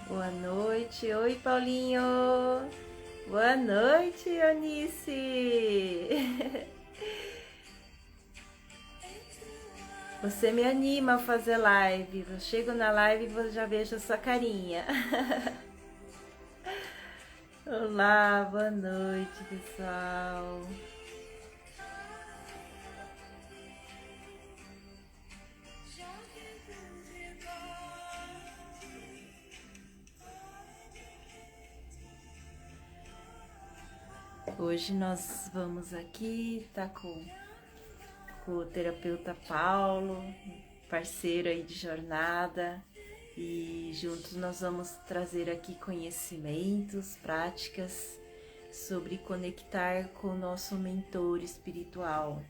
Boa noite. Oi, Paulinho. Boa noite, Eunice. Você me anima a fazer live. Eu chego na live e já vejo a sua carinha. Olá, boa noite, pessoal. Hoje nós vamos aqui, tá com o terapeuta Paulo, parceiro aí de jornada, e juntos nós vamos trazer aqui conhecimentos, práticas sobre conectar com o nosso mentor espiritual.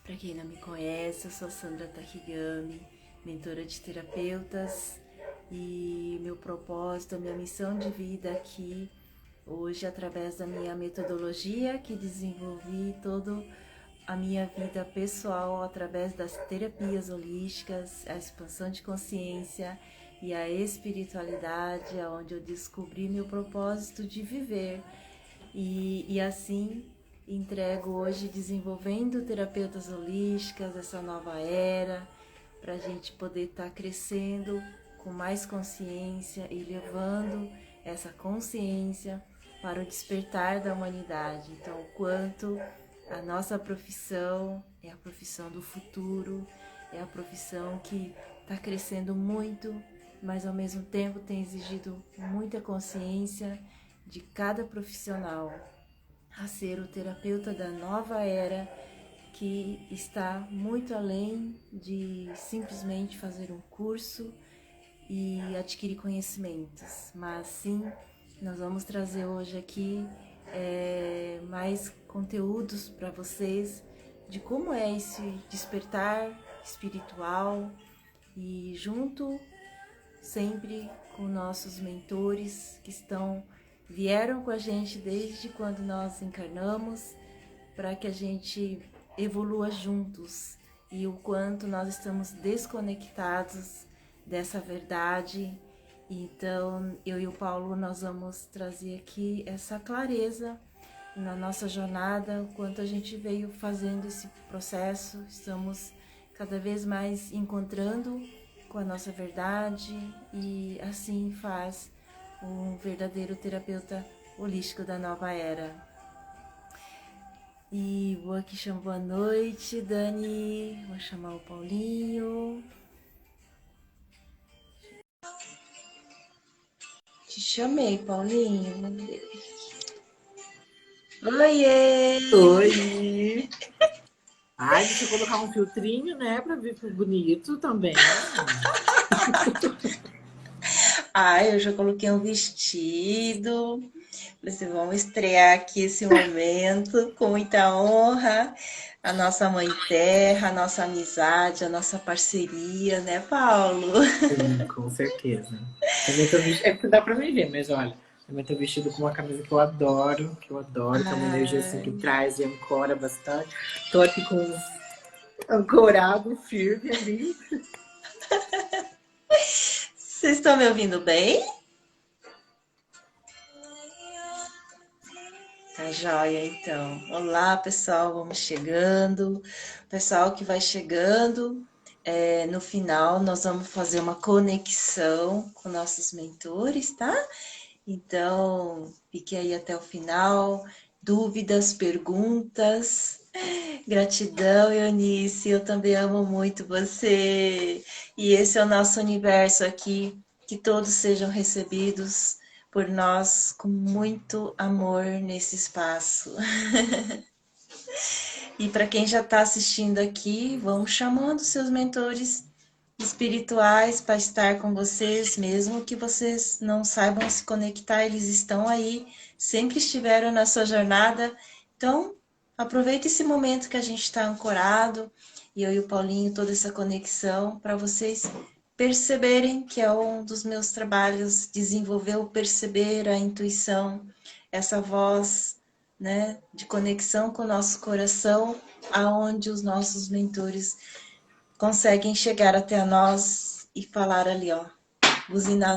Para quem não me conhece, eu sou Sandra Takigami, mentora de terapeutas, e meu propósito, a minha missão de vida aqui hoje, através da minha metodologia que desenvolvi toda a minha vida pessoal através das terapias holísticas, a expansão de consciência e a espiritualidade, onde eu descobri meu propósito de viver e assim entrego hoje desenvolvendo terapeutas holísticas, essa nova era, para a gente poder estar crescendo com mais consciência e levando essa consciência para o despertar da humanidade. Então, o quanto a nossa profissão é a profissão do futuro, é a profissão que está crescendo muito, mas ao mesmo tempo tem exigido muita consciência de cada profissional a ser o terapeuta da nova era, que está muito além de simplesmente fazer um curso e adquirir conhecimentos, mas sim, nós vamos trazer hoje aqui mais conteúdos para vocês de como é esse despertar espiritual, e junto sempre com nossos mentores que vieram com a gente desde quando nós encarnamos, para que a gente evolua juntos, e o quanto nós estamos desconectados dessa verdade. Então, eu e o Paulo, nós vamos trazer aqui essa clareza na nossa jornada, o quanto a gente veio fazendo esse processo, estamos cada vez mais encontrando com a nossa verdade, e assim faz um verdadeiro terapeuta holístico da nova era. E vou aqui chamar boa noite, Dani. Vou chamar o Paulinho. Te chamei, Paulinho. Meu Deus. Oiê! Oi! Ai, deixa eu colocar um filtrinho, né? Pra ver bonito também. Ai, eu já coloquei um vestido. Vocês vão estrear aqui esse momento com muita honra. A nossa Mãe Terra, a nossa amizade, a nossa parceria, né, Paulo? Sim, com certeza. Também tô vestido. É que dá pra me ver, mas olha, também tô vestido com uma camisa que é uma energia assim que Ai, traz e ancora bastante. Tô aqui com ancorado, firme ali. vocês estão me ouvindo bem? Tá joia, então. Olá, pessoal, vamos chegando. Pessoal que vai chegando, no final nós vamos fazer uma conexão com nossos mentores, tá? Então, fique aí até o final. Dúvidas, perguntas. Gratidão, Eunice. Eu também amo muito você. E esse é o nosso universo aqui. Que todos sejam recebidos por nós com muito amor nesse espaço. E para quem já está assistindo aqui, vão chamando seus mentores espirituais para estar com vocês, mesmo que vocês não saibam se conectar, eles estão aí, sempre estiveram na sua jornada. Então, aproveite esse momento que a gente está ancorado, e eu e o Paulinho, toda essa conexão, para vocês perceberem que é um dos meus trabalhos, desenvolver o perceber, a intuição, essa voz, né, de conexão com o nosso coração, aonde os nossos mentores conseguem chegar até nós e falar ali, ó, buzinar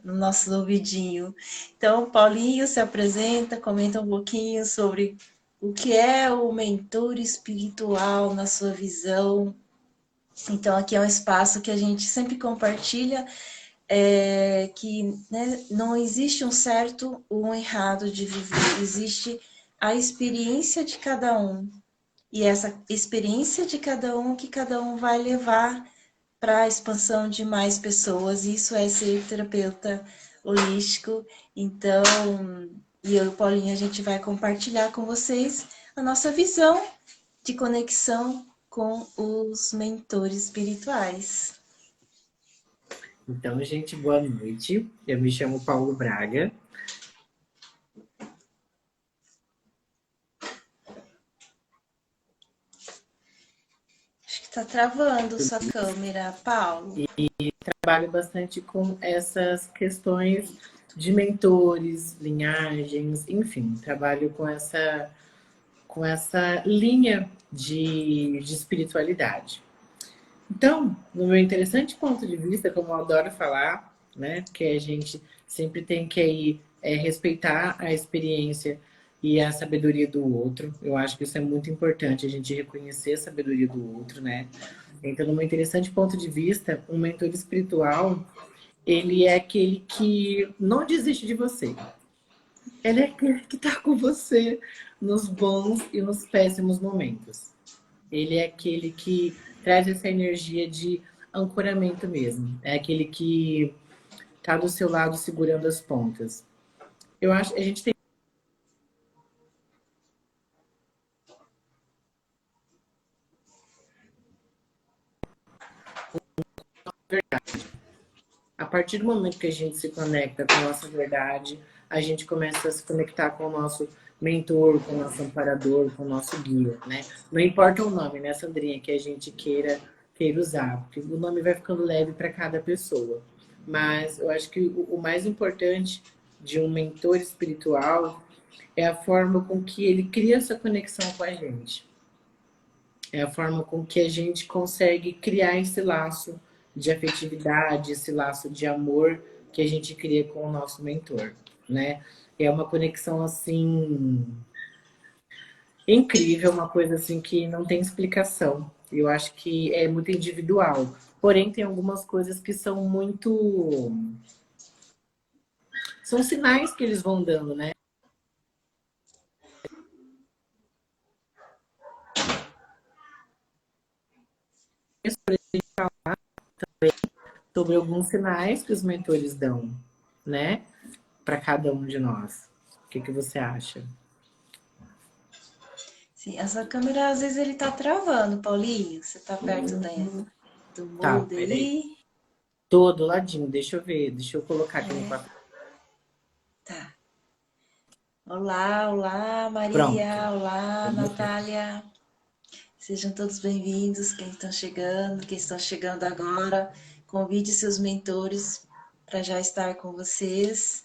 no nosso ouvidinho. Então, Paulinho se apresenta, comenta um pouquinho sobre o que é o mentor espiritual na sua visão. Então, aqui é um espaço que a gente sempre compartilha, que né, não existe um certo ou um errado de viver, existe a experiência de cada um. E essa experiência de cada um que cada um vai levar para a expansão de mais pessoas. Isso é ser terapeuta holístico. Então, e eu e o Paulinho, a gente vai compartilhar com vocês a nossa visão de conexão com os mentores espirituais. Então, gente, boa noite. Eu me chamo Paulo Braga. Acho que está travando sua câmera, Paulo. E trabalho bastante com essas questões de mentores, linhagens, enfim, trabalho com essa linha de espiritualidade. Então, no meu interessante ponto de vista, como eu adoro falar, né, que a gente sempre tem que aí, respeitar a experiência e a sabedoria do outro. Eu acho que isso é muito importante, a gente reconhecer a sabedoria do outro, né? Então, no meu interessante ponto de vista, um mentor espiritual, ele é aquele que não desiste de você. Ele é aquele que está com você nos bons e nos péssimos momentos. Ele é aquele que traz essa energia de ancoramento mesmo. É aquele que está do seu lado segurando as pontas. Eu acho que a gente tem a partir do momento que a gente se conecta com a nossa verdade, a gente começa a se conectar com o nosso mentor, com o nosso amparador, com o nosso guia, né? Não importa o nome, né, Sandrinha, que a gente queira usar, porque o nome vai ficando leve para cada pessoa. Mas eu acho que o mais importante de um mentor espiritual é a forma com que ele cria essa conexão com a gente. É a forma com que a gente consegue criar esse laço de afetividade, esse laço de amor que a gente cria com o nosso mentor, né? É uma conexão assim incrível, uma coisa assim que não tem explicação. Eu acho que é muito individual. Porém, tem algumas coisas que são muito. São sinais que eles vão dando, né? Sobre alguns sinais que os mentores dão, né? Para cada um de nós. O que você acha? Sim, essa câmera às vezes ele tá travando, Paulinho. Você tá perto do Tá, molde peraí. aí? Todo ladinho, deixa eu ver, deixa eu colocar aqui no papel. Tá. Olá, olá, Pronto. Maria. Olá, Eu botei. Natália. Sejam todos bem-vindos, quem estão chegando agora. Convide seus mentores para já estar com vocês.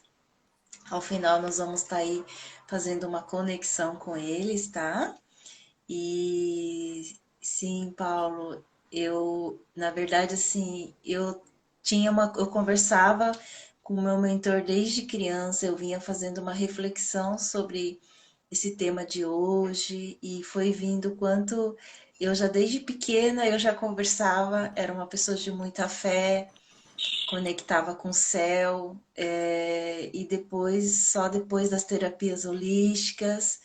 Ao final, nós vamos estar aí fazendo uma conexão com eles, tá? E sim, Paulo, na verdade, assim, eu conversava com o meu mentor desde criança, eu vinha fazendo uma reflexão sobre esse tema de hoje e foi vindo quanto eu já desde pequena eu já conversava, era uma pessoa de muita fé, conectava com o céu, e depois, só depois das terapias holísticas,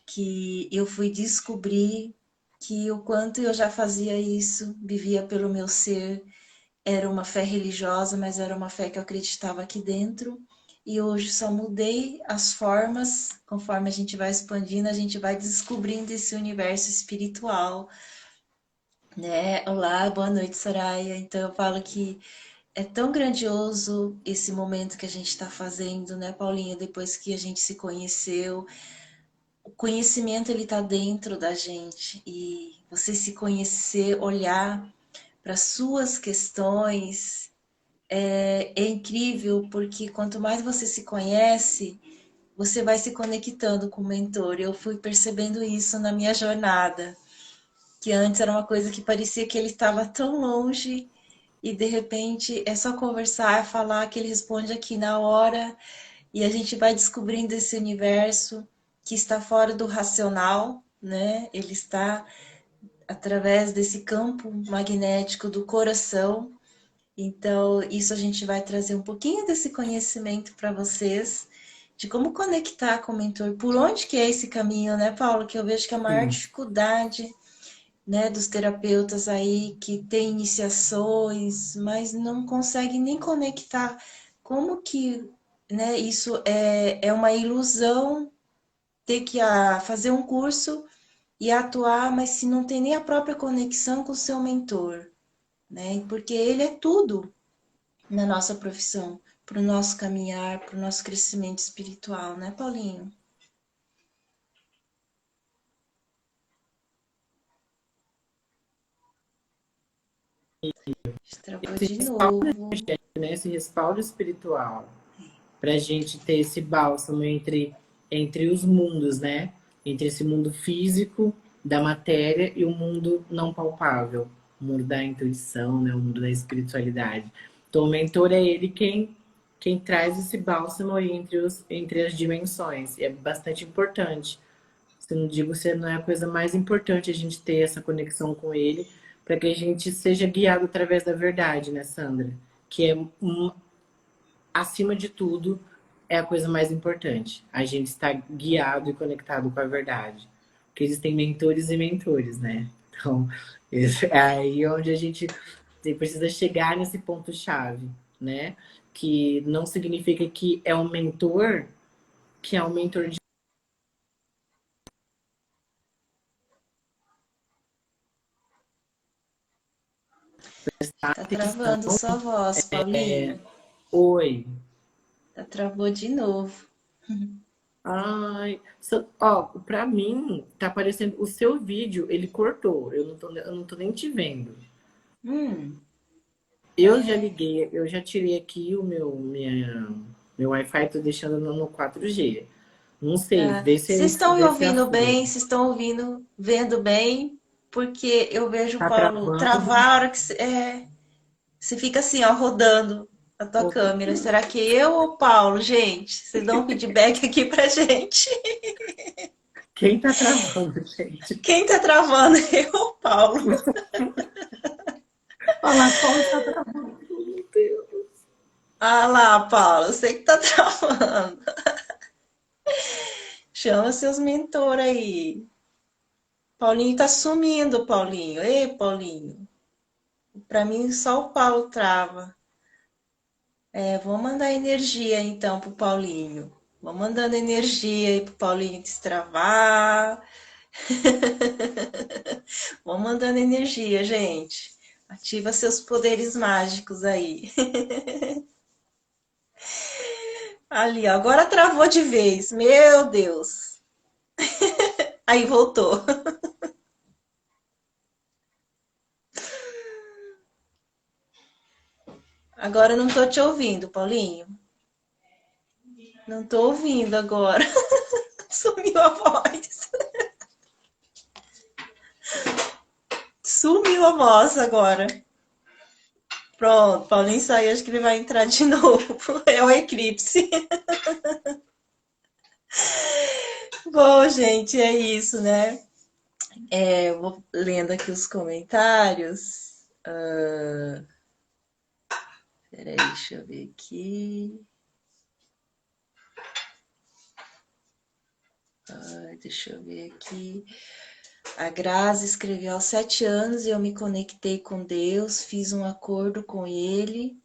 que eu fui descobrir que o quanto eu já fazia isso, vivia pelo meu ser, era uma fé religiosa, mas era uma fé que eu acreditava aqui dentro. E hoje só mudei as formas, conforme a gente vai expandindo, a gente vai descobrindo esse universo espiritual, né? Olá, boa noite, Soraya. Então eu falo que é tão grandioso esse momento que a gente está fazendo, né, Paulinha? Depois que a gente se conheceu, o conhecimento ele está dentro da gente e você se conhecer, olhar para suas questões é incrível porque quanto mais você se conhece, você vai se conectando com o mentor. Eu fui percebendo isso na minha jornada, que antes era uma coisa que parecia que ele estava tão longe e de repente é só conversar, falar que ele responde aqui na hora e a gente vai descobrindo esse universo que está fora do racional, né? Ele está através desse campo magnético do coração. Então, isso a gente vai trazer um pouquinho desse conhecimento para vocês, de como conectar com o mentor, por onde que é esse caminho, né, Paulo? Que eu vejo que a maior Sim. dificuldade, né, dos terapeutas aí que tem iniciações, mas não conseguem nem conectar. Como que, né, isso é uma ilusão ter que fazer um curso e atuar, mas se não tem nem a própria conexão com o seu mentor, né? Porque ele é tudo na nossa profissão, para o nosso caminhar, para o nosso crescimento espiritual, né, Paulinho? Travou Esse de respaldo novo. energético, né? Esse respaldo espiritual, para a gente ter esse bálsamo entre os mundos, né? Entre esse mundo físico da matéria e o mundo não palpável, o mundo da intuição, né? O mundo da espiritualidade. Então, o mentor é ele quem traz esse bálsamo aí entre as dimensões. E é bastante importante. Se não digo se não é a coisa mais importante a gente ter essa conexão com ele, para que a gente seja guiado através da verdade, né, Sandra? Que é acima de tudo, é a coisa mais importante. A gente está guiado e conectado com a verdade. Porque existem mentores e mentores, né? Então, é aí onde a gente precisa chegar nesse ponto-chave, né? Que não significa que é um mentor que é um mentor de Tá atenção. travando sua voz, Paulinho. Oi. Tá travou de novo. Ai, ó, pra mim, tá aparecendo o seu vídeo, ele cortou. Eu não tô nem te vendo. Hum, Eu já é. liguei, eu já tirei aqui meu Wi-Fi, tô deixando no 4G. Não sei, Tá. Vocês estão me vê se ouvindo afura. bem? Vocês estão ouvindo, vendo bem? Porque eu vejo o Tá Paulo travando. travar a hora que você fica assim, ó, rodando a tua Opa, câmera. Será que eu ou o Paulo, gente? Vocês dão um feedback aqui pra gente. quem tá travando, gente? Quem tá travando? Eu ou o Paulo? Olha lá, Paulo tá travando. Meu Deus. Ah lá, Paulo, eu sei que tá travando. Chama seus mentores aí. Paulinho tá sumindo, Paulinho. Ei, Paulinho. Pra mim, só o Paulo trava. Vou mandar energia então pro Paulinho. Vou mandando energia aí pro Paulinho destravar. Vou mandando energia, gente. Ativa seus poderes mágicos aí. Ali, ó, agora travou de vez. Meu Deus. Aí voltou. Agora eu não tô te ouvindo, Paulinho. Não tô ouvindo agora. Sumiu a voz. Sumiu a voz agora. Pronto, Paulinho saiu, acho que ele vai entrar de novo. É o eclipse. Bom, gente, é isso, né? Eu vou lendo aqui os comentários. Peraí, deixa eu ver aqui. Deixa eu ver aqui. A Grazi escreveu aos 7 anos eu me conectei com Deus, fiz um acordo com Ele,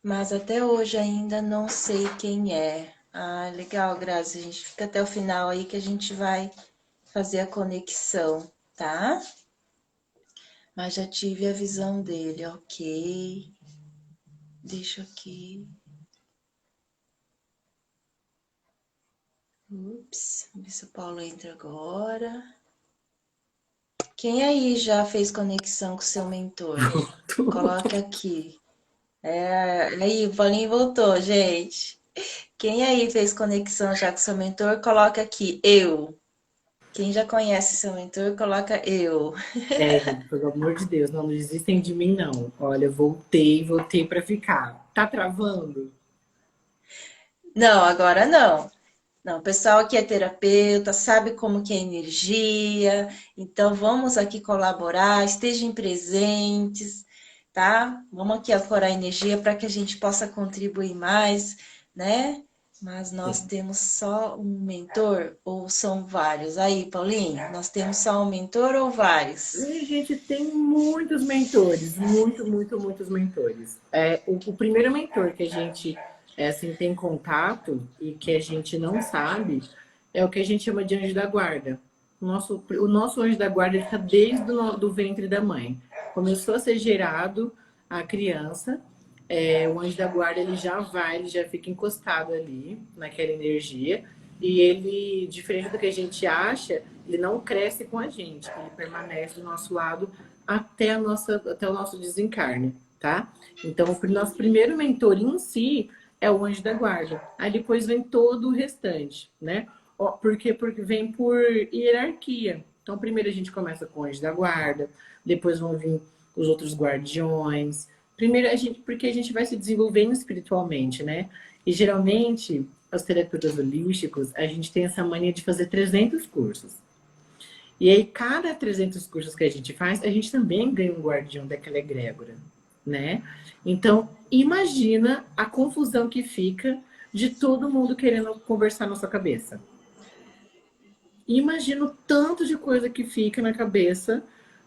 mas até hoje ainda não sei quem é. Ah, legal, Grazi. A gente fica até o final aí que a gente vai fazer a conexão, tá? Mas já tive a visão dele, ok. Deixa aqui. Ups, vamos ver se o Paulo entra agora. Quem aí já fez conexão com seu mentor? Coloca aqui. Aí, o Paulinho voltou, gente. Quem aí fez conexão já com seu mentor? Coloca aqui, eu. Quem já conhece seu mentor, coloca eu. É, gente, pelo amor de Deus, não desistem de mim, não. Olha, voltei para ficar. Tá travando? Não, agora não. Não, o pessoal aqui é terapeuta, sabe como que é energia, então vamos aqui colaborar, estejam presentes, tá? Vamos aqui ancorar energia para que a gente possa contribuir mais, né? Mas nós Sim. temos só um mentor ou são vários? Aí, Paulinho, nós temos só um mentor ou vários? E a gente tem muitos mentores, muitos mentores. O primeiro mentor que a gente assim, tem contato e que a gente não sabe é o que a gente chama de anjo da guarda. O nosso anjo da guarda está desde do ventre da mãe. Começou a ser gerado a criança, o anjo da guarda ele já fica encostado ali naquela energia. E ele, diferente do que a gente acha, ele não cresce com a gente, ele permanece do nosso lado até o nosso desencarne, tá? Então, o nosso primeiro mentor em si é o anjo da guarda. Aí depois vem todo o restante, né? Por quê? Porque vem por hierarquia. Então, primeiro a gente começa com o anjo da guarda, depois vão vir os outros guardiões. Primeiro, porque a gente vai se desenvolvendo espiritualmente, né? E geralmente, os terapeutas holísticos, a gente tem essa mania de fazer 300 cursos. E aí, cada 300 cursos que a gente faz, a gente também ganha um guardião daquela egrégora, né? Então, imagina a confusão que fica de todo mundo querendo conversar na sua cabeça. Imagina o tanto de coisa que fica na cabeça,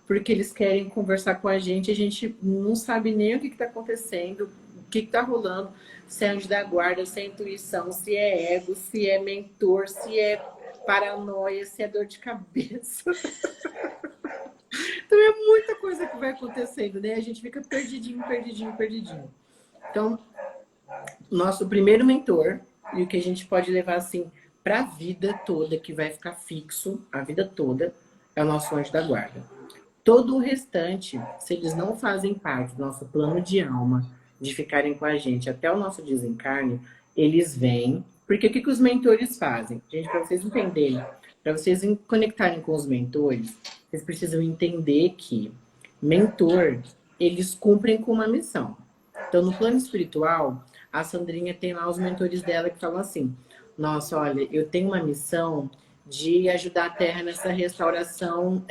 porque eles querem conversar com a gente não sabe nem o que está acontecendo, o que está rolando, se é anjo da guarda, se é intuição, se é ego, se é mentor, se é paranoia, se é dor de cabeça. Então é muita coisa que vai acontecendo, né? A gente fica perdidinho. Então, nosso primeiro mentor, e o que a gente pode levar assim para a vida toda, que vai ficar fixo a vida toda, é o nosso anjo da guarda. Todo o restante, se eles não fazem parte do nosso plano de alma, de ficarem com a gente até o nosso desencarne, eles vêm. Porque o que os mentores fazem? Gente, para vocês entenderem, para vocês conectarem com os mentores, vocês precisam entender que mentor, eles cumprem com uma missão. Então, no plano espiritual, a Sandrinha tem lá os mentores dela que falam assim: nossa, olha, eu tenho uma missão de ajudar a Terra nessa restauração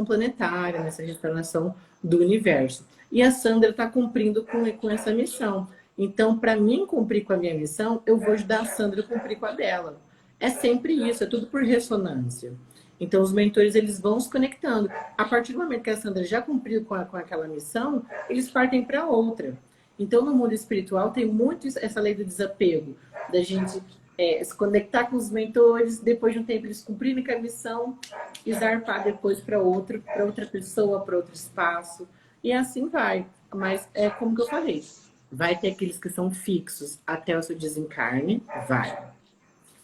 planetária, nessa restauração do universo. E a Sandra está cumprindo com essa missão. Então, para mim cumprir com a minha missão, eu vou ajudar a Sandra a cumprir com a dela. É sempre isso, é tudo por ressonância. Então, os mentores eles vão se conectando. A partir do momento que a Sandra já cumpriu com aquela missão, eles partem para outra. Então, no mundo espiritual, tem muito essa lei do desapego, da gente se conectar com os mentores, depois de um tempo eles cumprirem com a missão e zarpar depois para outra pessoa, para outro espaço. E assim vai. Mas é como que eu falei, vai ter aqueles que são fixos até o seu desencarne, vai.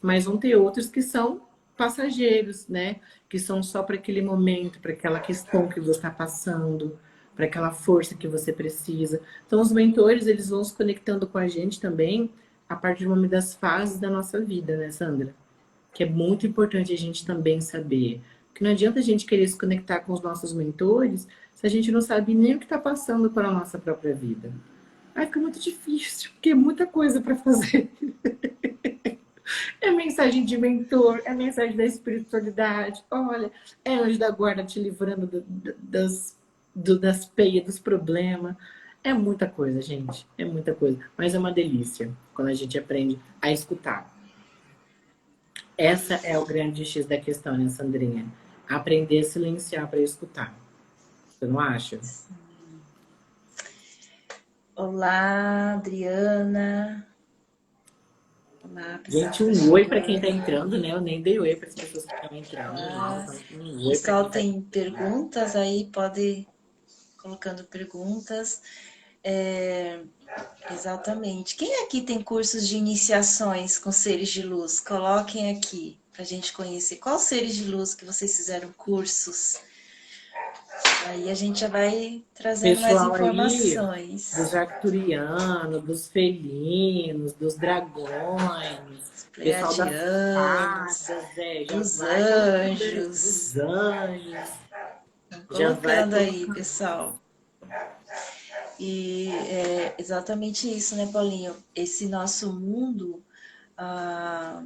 Mas vão ter outros que são passageiros, né? Que são só para aquele momento, para aquela questão que você está passando, para aquela força que você precisa. Então, os mentores, eles vão se conectando com a gente também a partir do momento das fases da nossa vida, né, Sandra? Que é muito importante a gente também saber. Porque não adianta a gente querer se conectar com os nossos mentores se a gente não sabe nem o que está passando para a nossa própria vida. Aí fica muito difícil, porque é muita coisa para fazer. É mensagem de mentor, é mensagem da espiritualidade. Olha, é anjo da guarda te livrando das peias, dos problemas. É muita coisa, gente. É muita coisa. Mas é uma delícia quando a gente aprende a escutar. Essa é o grande X da questão, né, Sandrinha? Aprender a silenciar para escutar. Você não acha? Olá, Adriana. Olá, pessoal Gente, que tá um oi para quem está chegando. entrando, né? Eu nem dei oi para as pessoas que estão entrando. Ah, Um o oi para pessoal quem está tem perguntas aí, pode ir colocando perguntas. Exatamente. Quem aqui tem cursos de iniciações com seres de luz? Coloquem aqui para a gente conhecer quais seres de luz que vocês fizeram cursos. Aí a gente já vai trazendo mais pessoal aí informações. dos arcturianos, dos felinos, dos dragões. Pessoal das pleiadianos, fadas, já dos vai colocando anjos. dos anjos, já vai Colocando aí, colocando. pessoal. E é exatamente isso, né, Paulinho? Esse nosso mundo, ah,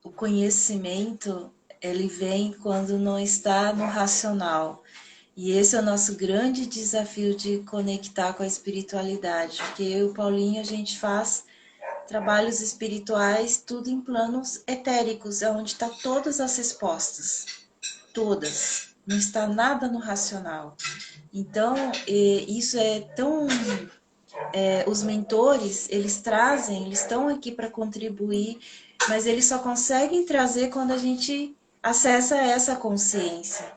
o conhecimento, ele vem quando não está no racional. E esse é o nosso grande desafio de conectar com a espiritualidade. Porque eu e o Paulinho, a gente faz trabalhos espirituais, tudo em planos etéricos, é onde está todas as respostas. Todas. Não está nada no racional. Então, isso é tão. Os mentores, eles trazem, eles estão aqui para contribuir, mas eles só conseguem trazer quando a gente acessa essa consciência.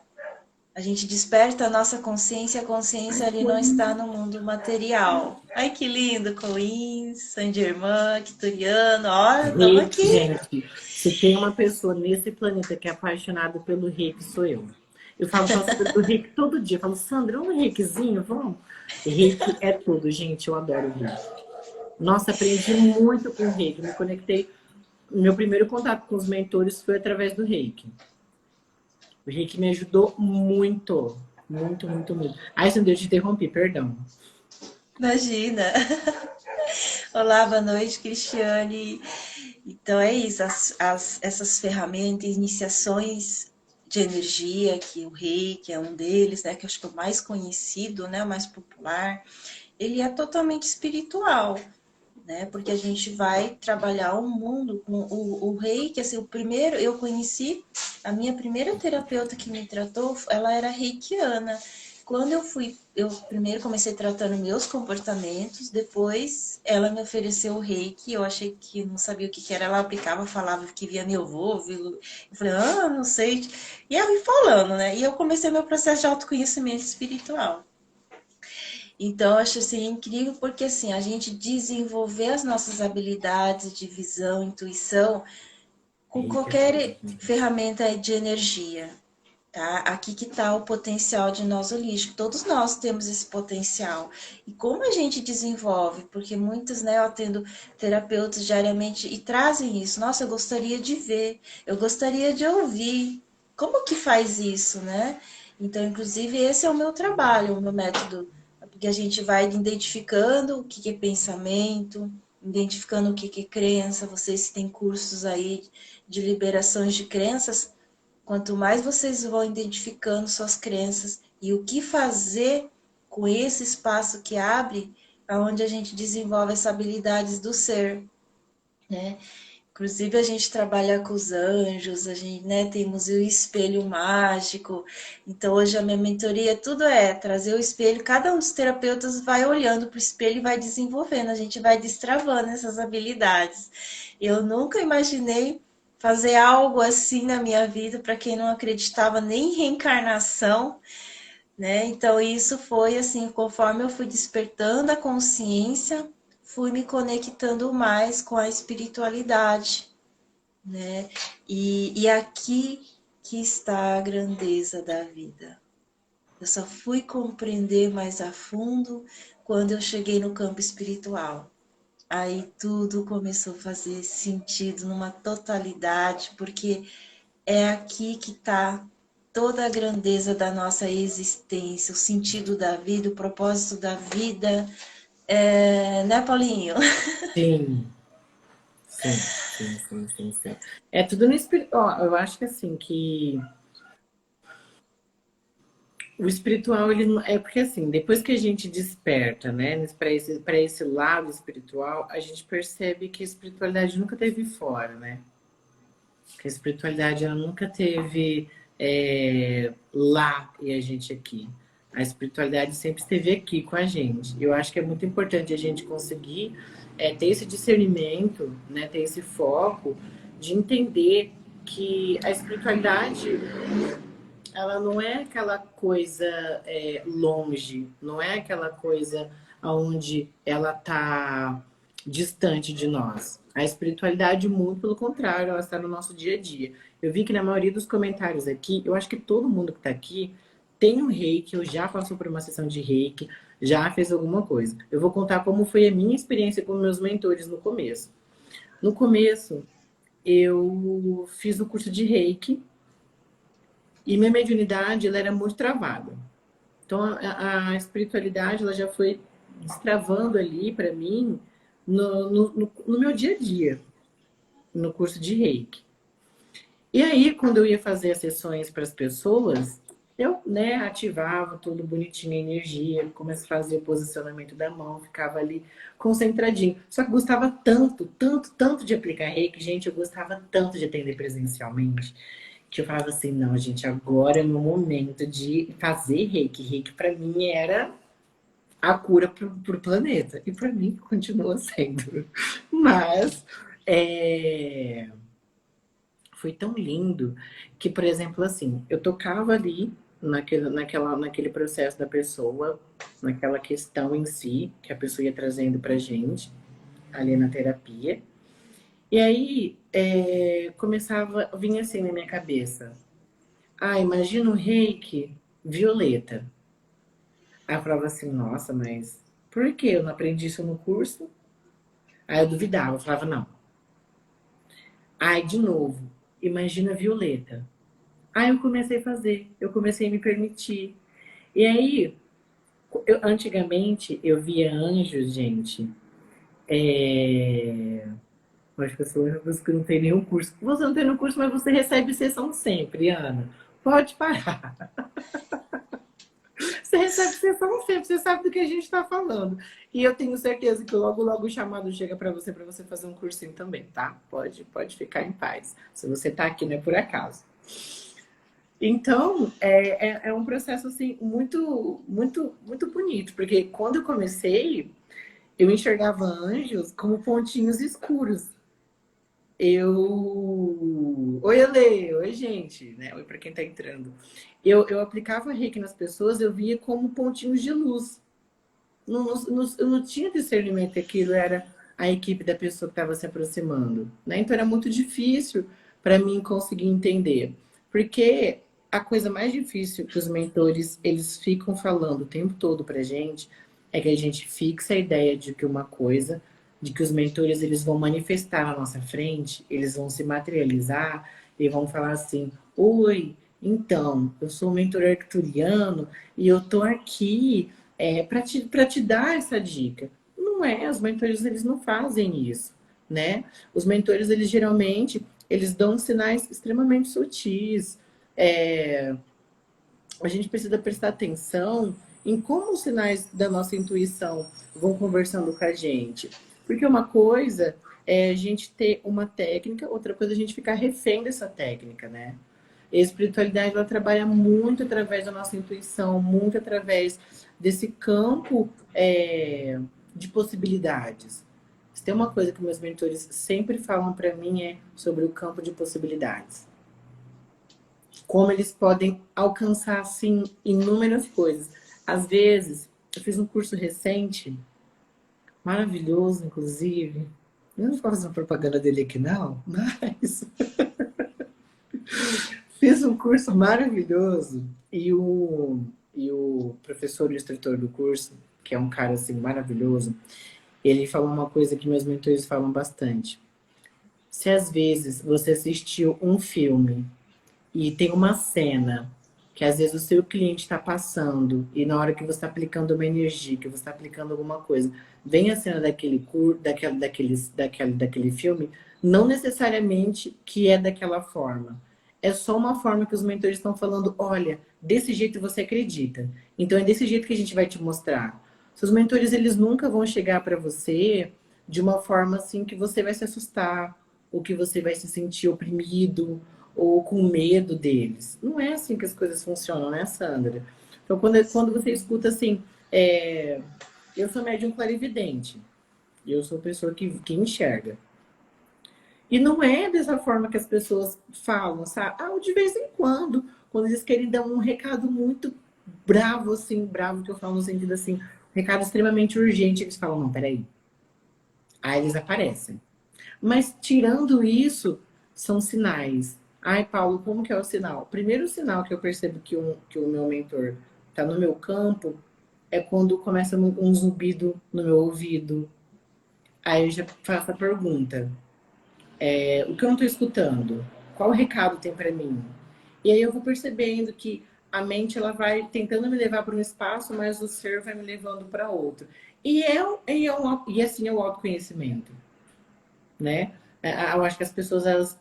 A gente desperta a nossa consciência, a consciência ali não está no mundo material. Ai, que lindo, Coins, San Germain, Quituriano, olha, estamos Reiki, aqui. gente, se tem uma pessoa nesse planeta que é apaixonada pelo reiki, sou eu. Eu falo com a Sandra do reiki todo dia. Eu falo, Sandra, um reikizinho, vamos? Reiki é tudo, gente. Eu adoro reiki. Nossa, aprendi muito com o reiki. Me conectei. Meu primeiro contato com os mentores foi através do reiki. O reiki me ajudou muito. Muito, muito, muito. Ai, Sandra, eu te interrompi, perdão. Imagina. Olá, boa noite, Cristiane. Então é isso, essas ferramentas, iniciações de energia, que o Reiki é um deles, né, que eu acho que é o mais conhecido, né, o mais popular, ele é totalmente espiritual, né, porque a gente vai trabalhar o mundo com o Reiki, assim, o primeiro, eu conheci, a minha primeira terapeuta que me tratou, ela era reikiana. Quando eu primeiro comecei tratando meus comportamentos, depois ela me ofereceu o reiki, eu achei que não sabia o que que era, ela aplicava, falava que via meu avô, eu falei, não sei, e ela me falando, né, e eu comecei meu processo de autoconhecimento espiritual. Então, eu acho assim incrível porque assim, a gente desenvolver as nossas habilidades de visão, intuição, com Reiki é tudo, qualquer gente. ferramenta de energia. Tá? Aqui que está o potencial de nós holísticos. Todos nós temos esse potencial. E como a gente desenvolve? Porque muitas, né, eu atendo terapeutas diariamente e trazem isso. Nossa, eu gostaria de ver, eu gostaria de ouvir. Como que faz isso, né? Então, inclusive, esse é o meu trabalho, o meu método. Porque a gente vai identificando o que é pensamento, identificando o que é crença. Vocês têm cursos aí de liberações de crenças. Quanto mais vocês vão identificando suas crenças e o que fazer com esse espaço que abre, aonde a gente desenvolve essas habilidades do ser, né? Inclusive a gente trabalha com os anjos, a gente, né, temos o espelho mágico. Então hoje a minha mentoria tudo é trazer o espelho, cada um dos terapeutas vai olhando para o espelho e vai desenvolvendo, a gente vai destravando essas habilidades. Eu nunca imaginei fazer algo assim na minha vida para quem não acreditava nem em reencarnação, né? Então isso foi assim, conforme eu fui despertando a consciência, fui me conectando mais com a espiritualidade, né? E aqui que está a grandeza da vida. Eu só fui compreender mais a fundo quando eu cheguei no campo espiritual. Aí tudo começou a fazer sentido numa totalidade, porque é aqui que está toda a grandeza da nossa existência, o sentido da vida, o propósito da vida. Né, Paulinho? Sim. Sim, sim, sim, sim, sim. É tudo no espiritual. Eu acho que assim, que o espiritual, ele é porque assim, depois que a gente desperta, né, para esse lado espiritual, a gente percebe que a espiritualidade nunca teve fora, né? Que a espiritualidade ela nunca teve lá e a gente aqui. A espiritualidade sempre esteve aqui com a gente. Eu acho que é muito importante a gente conseguir ter esse discernimento, né, ter esse foco de entender que a espiritualidade ela não é aquela coisa longe, não é aquela coisa onde ela está distante de nós. A espiritualidade, muito pelo contrário, ela está no nosso dia a dia. Eu vi que na maioria dos comentários aqui, eu acho que todo mundo que está aqui tem um reiki, ou já passou por uma sessão de reiki, já fez alguma coisa. Eu vou contar como foi a minha experiência com meus mentores no começo. No começo, eu fiz o curso de Reiki e minha mediunidade ela era muito travada. Então, a espiritualidade ela já foi destravando ali para mim no meu dia a dia, no curso de Reiki. E aí, quando eu ia fazer as sessões para as pessoas, eu, né, ativava tudo bonitinho, a energia, começava a fazer o posicionamento da mão, ficava ali concentradinho. Só que gostava tanto, tanto, tanto de aplicar reiki, gente, eu gostava tanto de atender presencialmente, que eu falava assim, não, gente, agora é o meu momento de fazer reiki. Reiki para mim era a cura para o planeta. E para mim continua sendo. Mas foi tão lindo que, por exemplo, assim, eu tocava ali naquele processo da pessoa, naquela questão em si, que a pessoa ia trazendo pra gente, ali na terapia. E aí começava, vinha assim na minha cabeça. Ah, imagina o reiki violeta. Aí eu falava assim, nossa, mas por que eu não aprendi isso no curso? Aí eu duvidava, eu falava, não. Aí, de novo, imagina violeta. Aí eu comecei a fazer, eu comecei a me permitir. E aí, antigamente, eu via anjos, gente. As pessoas que não tem nenhum curso. Você não tem nenhum curso, mas você recebe sessão sempre, Ana. Pode parar. Você recebe sessão sempre, você sabe do que a gente está falando. E eu tenho certeza que logo, logo o chamado chega para você fazer um cursinho também, tá? Pode ficar em paz. Se você está aqui, não é por acaso. Então, é um processo assim muito, muito, muito bonito, porque quando eu comecei, eu enxergava anjos como pontinhos escuros. Oi, Ale, oi, gente, né? Oi para quem tá entrando. Eu aplicava reiki nas pessoas, eu via como pontinhos de luz. Eu não tinha discernimento que aquilo era a equipe da pessoa que estava se aproximando, né? Então era muito difícil para mim conseguir entender, porque a coisa mais difícil que os mentores eles ficam falando o tempo todo para gente é que a gente fixa a ideia de que uma coisa, de que os mentores eles vão manifestar na nossa frente, eles vão se materializar e vão falar assim: oi, então, eu sou um mentor arcturiano e eu tô aqui para te dar essa dica. Não é, os mentores eles não fazem isso, né? Os mentores eles geralmente eles dão sinais extremamente sutis. É, a gente precisa prestar atenção em como os sinais da nossa intuição vão conversando com a gente. Porque uma coisa é a gente ter uma técnica, outra coisa é a gente ficar refém dessa técnica, né? E a espiritualidade ela trabalha muito através da nossa intuição, muito através desse campo de possibilidades. Se tem uma coisa que meus mentores sempre falam para mim é sobre o campo de possibilidades. Como eles podem alcançar, assim, inúmeras coisas. Às vezes, eu fiz um curso recente, maravilhoso, inclusive. Eu não vou fazer propaganda dele aqui, não, mas fiz um curso maravilhoso e o professor e instrutor do curso, que é um cara assim maravilhoso, ele falou uma coisa que meus mentores falam bastante. Se às vezes você assistiu um filme e tem uma cena que às vezes o seu cliente está passando e na hora que você está aplicando uma energia, que você está aplicando alguma coisa, vem a cena daquele filme, não necessariamente que é daquela forma. É só uma forma que os mentores estão falando, olha, desse jeito você acredita. Então é desse jeito que a gente vai te mostrar. Seus mentores, eles nunca vão chegar para você de uma forma assim que você vai se assustar, ou que você vai se sentir oprimido, ou com medo deles. Não é assim que as coisas funcionam, né, Sandra? Então, quando você escuta assim, eu sou médium clarividente, eu sou pessoa que enxerga. E não é dessa forma que as pessoas falam, sabe? Ah, de vez em quando eles querem dar um recado muito bravo, assim, bravo que eu falo no sentido assim, um recado extremamente urgente, eles falam, não, peraí. Aí eles aparecem. Mas tirando isso, são sinais. Ai, Paulo, como que é o sinal? O primeiro sinal que eu percebo que o meu mentor está no meu campo é quando começa um zumbido no meu ouvido. Aí eu já faço a pergunta: O que eu não estou escutando? Qual recado tem para mim? E aí eu vou percebendo que a mente ela vai tentando me levar para um espaço, mas o ser vai me levando para outro. E assim é o autoconhecimento, né? Eu acho que as pessoas elas,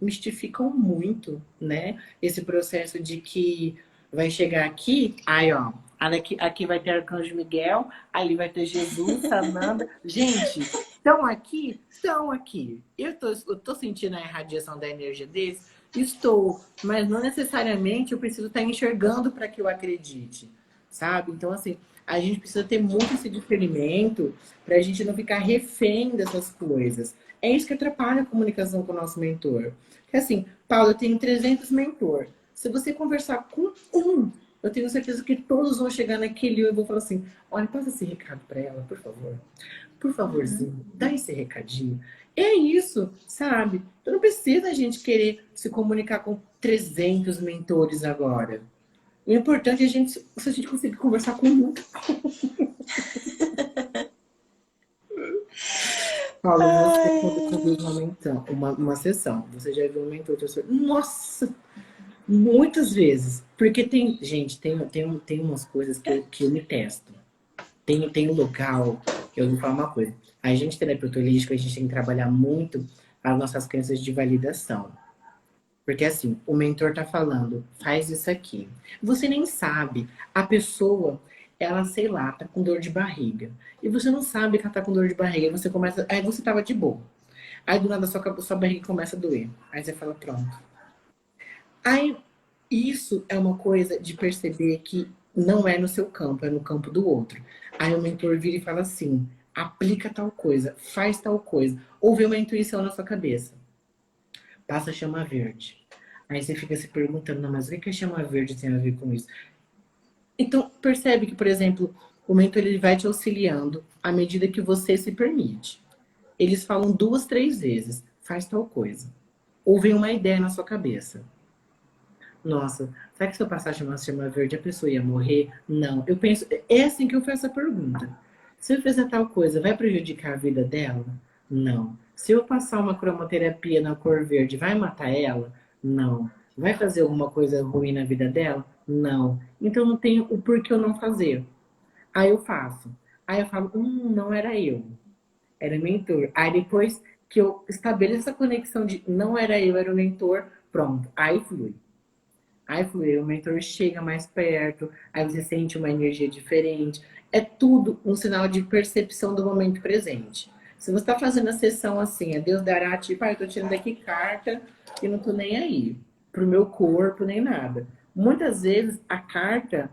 mistificam muito, né? Esse processo de que vai chegar aqui, aí ó, aqui vai ter Arcanjo Miguel, ali vai ter Jesus, Sananda. Gente, estão aqui? Estão aqui. Eu tô sentindo a irradiação da energia deles? Estou, mas não necessariamente eu preciso estar enxergando para que eu acredite, sabe? Então, assim, a gente precisa ter muito esse discernimento para a gente não ficar refém dessas coisas. É isso que atrapalha a comunicação com o nosso mentor. Porque assim, Paulo, eu tenho 300 mentor. Se você conversar com um, eu tenho certeza que todos vão chegar naquele e eu vou falar assim, olha, passa esse recado para ela, por favor. Por favorzinho, dá esse recadinho. É isso, sabe? Então não precisa a gente querer se comunicar com 300 mentores agora. O importante é se a gente conseguir conversar com um. Paulo, você quando conduz uma sessão, você já viu um mentor de sua... Nossa, muitas vezes. Porque tem, gente, tem umas coisas que eu me testo. Tem um local, eu vou falar uma coisa. A gente, terapeuta holístico, a gente tem que trabalhar muito as nossas crenças de validação. Porque assim, o mentor tá falando, faz isso aqui. Você nem sabe. A pessoa, ela, sei lá, tá com dor de barriga. E você não sabe que ela tá com dor de barriga. Aí você começa. Aí você tava de boa. Aí do nada sua barriga começa a doer. Aí você fala, pronto. Aí isso é uma coisa de perceber que não é no seu campo, é no campo do outro. Aí o mentor vira e fala assim: aplica tal coisa, faz tal coisa. Ou vê uma intuição na sua cabeça. Passa a chama verde. Aí você fica se perguntando, não, mas o que a chama verde tem a ver com isso? Então, percebe que, por exemplo, o mentor ele vai te auxiliando à medida que você se permite. Eles falam 2, 3 vezes, faz tal coisa. Ou vem uma ideia na sua cabeça. Nossa, será que se eu passar a chama verde, a pessoa ia morrer? Não. Eu penso, é assim que eu faço a pergunta. Se eu fizer tal coisa, vai prejudicar a vida dela? Não. Se eu passar uma cromoterapia na cor verde, vai matar ela? Não. Vai fazer alguma coisa ruim na vida dela? Não. Então não tenho o porquê eu não fazer. Aí eu faço. Aí eu falo, não era eu. Era o mentor. Aí depois que eu estabeleço essa conexão de não era eu, era o mentor, pronto. Aí flui. Aí fluiu, o mentor chega mais perto, aí você sente uma energia diferente. É tudo um sinal de percepção do momento presente. Se você está fazendo a sessão assim, é Deus dará, tipo, eu tô tirando aqui carta e não tô nem aí pro meu corpo, nem nada. Muitas vezes a carta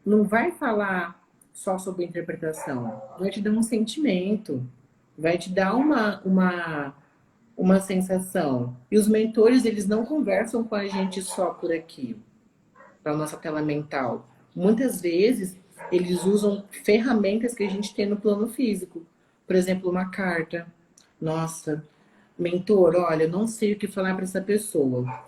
não vai falar só sobre interpretação, vai te dar um sentimento, vai te dar uma sensação. E os mentores, eles não conversam com a gente só por aqui, na nossa tela mental. Muitas vezes, eles usam ferramentas que a gente tem no plano físico. Por exemplo, uma carta. Nossa, mentor, olha, não sei o que falar para essa pessoa.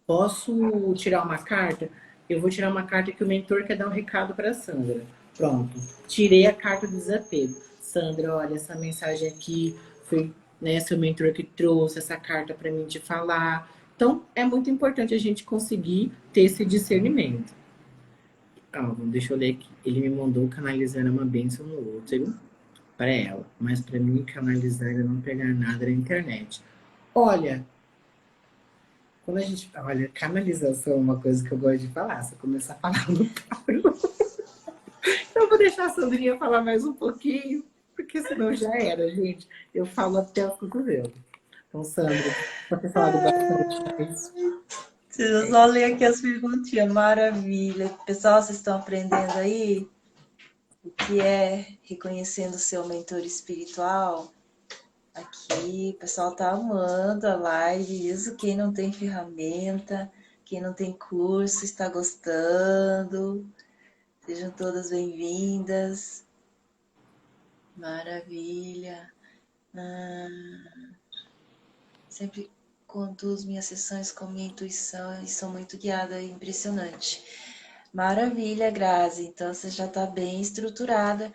Posso tirar uma carta? Eu vou tirar uma carta que o mentor quer dar um recado para a Sandra. Pronto, tirei a carta do desapego. Sandra, olha, essa mensagem aqui foi, né, seu mentor que trouxe essa carta para mim te falar. Então, é muito importante a gente conseguir ter esse discernimento. Deixa eu ler aqui. Ele me mandou canalizar uma bênção no útero para ela, mas para mim canalizar é não pegar nada na internet. Olha, quando a gente olha, canalização é uma coisa que eu gosto de falar. Se eu começar a falar, eu não paro. Eu vou deixar a Sandrinha falar mais um pouquinho, porque senão já era, gente. Eu falo até os cotovelos. Então, Sandra, pode ter falado bastante, mas... Deixa eu só ler aqui as perguntinhas. Maravilha. Pessoal, vocês estão aprendendo aí o que é reconhecendo o seu mentor espiritual? Aqui, o pessoal tá amando a live. Isso, quem não tem ferramenta, quem não tem curso, está gostando. Sejam todas bem-vindas. Maravilha. Sempre conduzo minhas sessões com minha intuição e sou muito guiada, é impressionante. Maravilha, Grazi. Então você já está bem estruturada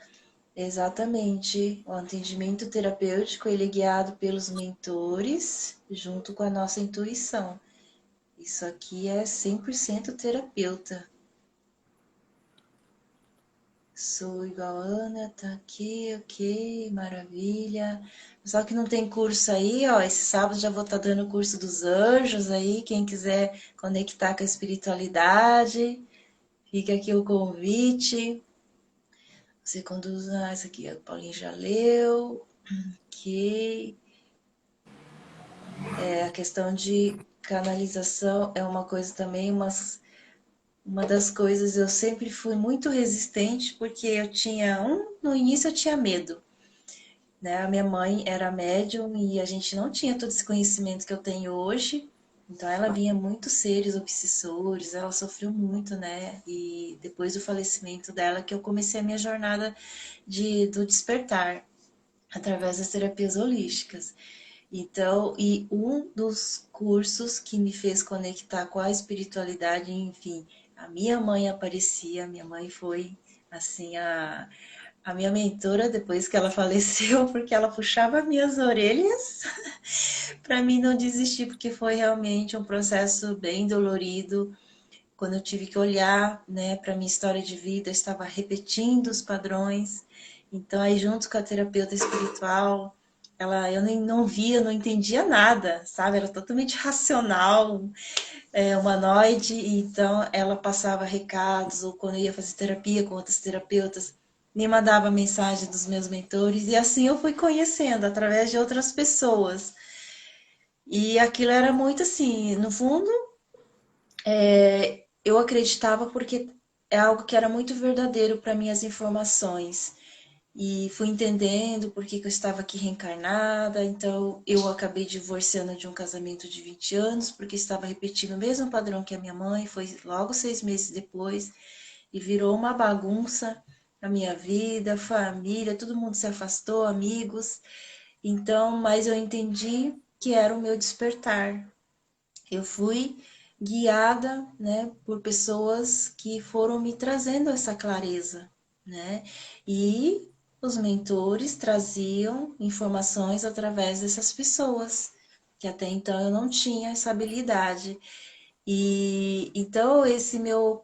Exatamente. O atendimento terapêutico, ele é guiado pelos mentores, junto com a nossa intuição. Isso aqui é 100% terapeuta. Sou igual a Ana, tá aqui, ok, maravilha. Só que não tem curso aí, ó. Esse sábado já vou estar dando o curso dos anjos aí. Quem quiser conectar com a espiritualidade, fica aqui o convite. Você conduz. Ah, isso aqui a Paulinho já leu. Ok. É, a questão de canalização é uma coisa também, uma das coisas eu sempre fui muito resistente, porque no início eu tinha medo, né? A minha mãe era médium e a gente não tinha todo esse conhecimento que eu tenho hoje. Então ela via muitos seres obsessores, ela sofreu muito, né? E depois do falecimento dela que eu comecei a minha jornada do despertar através das terapias holísticas. Então, e um dos cursos que me fez conectar com a espiritualidade, enfim, a minha mãe aparecia, minha mãe foi assim a minha mentora depois que ela faleceu, porque ela puxava minhas orelhas para mim não desistir, porque foi realmente um processo bem dolorido. Quando eu tive que olhar, né, para minha história de vida, eu estava repetindo os padrões. Então, aí junto com a terapeuta espiritual, eu nem não via, não entendia nada, sabe? Era totalmente racional, humanoide. Então, ela passava recados, ou quando eu ia fazer terapia com outros terapeutas, me mandava mensagem dos meus mentores, e assim eu fui conhecendo através de outras pessoas. E aquilo era muito assim, no fundo, eu acreditava porque é algo que era muito verdadeiro para mim, as informações. E fui entendendo por que, que eu estava aqui reencarnada. Então, eu acabei divorciando de um casamento de 20 anos, porque estava repetindo o mesmo padrão que a minha mãe. Foi logo 6 meses depois, e virou uma bagunça a minha vida, família, todo mundo se afastou, amigos. Então, mas eu entendi que era o meu despertar. Eu fui guiada, né, por pessoas que foram me trazendo essa clareza, né? E os mentores traziam informações através dessas pessoas, que até então eu não tinha essa habilidade. E então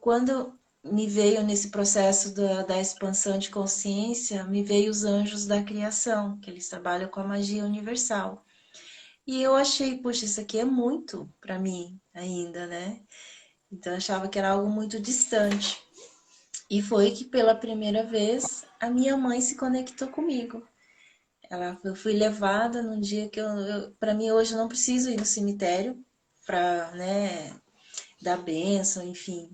quando me veio nesse processo da expansão de consciência, me veio os anjos da criação, que eles trabalham com a magia universal. E eu achei, poxa, isso aqui é muito para mim ainda, né? Então eu achava que era algo muito distante. E foi que pela primeira vez a minha mãe se conectou comigo. Eu fui levada num dia que para mim hoje eu não preciso ir no cemitério para, né, dar bênção, enfim,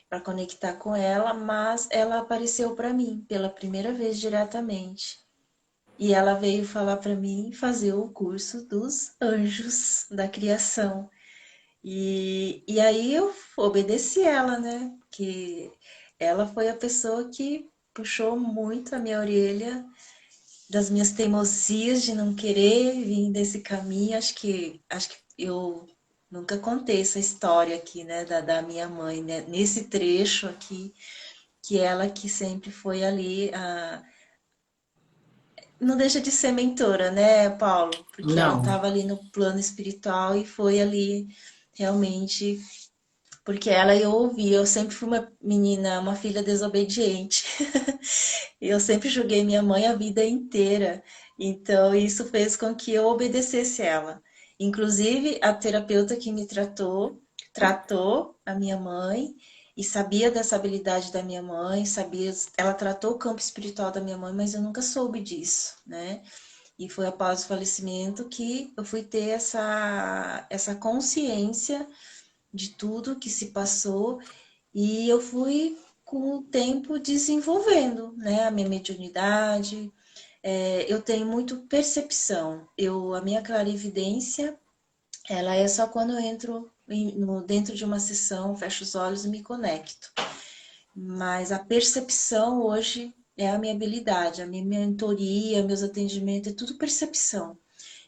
para conectar com ela, mas ela apareceu para mim pela primeira vez diretamente. E ela veio falar para mim fazer o curso dos anjos da criação. E aí eu obedeci ela, né? Que ela foi a pessoa que puxou muito a minha orelha das minhas teimosias de não querer vir desse caminho. Acho que eu nunca contei essa história aqui, né, da minha mãe, né? Nesse trecho aqui, que ela que sempre foi ali, não deixa de ser mentora, né, Paulo? Porque ela Não. estava ali no plano espiritual e foi ali realmente. Porque ela eu ouvi, eu sempre fui uma menina, uma filha desobediente. Eu sempre julguei minha mãe a vida inteira. Então, isso fez com que eu obedecesse ela. Inclusive, a terapeuta que me tratou a minha mãe e sabia dessa habilidade da minha mãe, ela tratou o campo espiritual da minha mãe, mas eu nunca soube disso, né? E foi após o falecimento que eu fui ter essa consciência de tudo que se passou e eu fui com o tempo desenvolvendo, né, a minha mediunidade. Eu tenho muito percepção. A minha clarividência, ela é só quando eu entro dentro de uma sessão, fecho os olhos e me conecto. Mas a percepção hoje é a minha habilidade, a minha mentoria, meus atendimentos, é tudo percepção.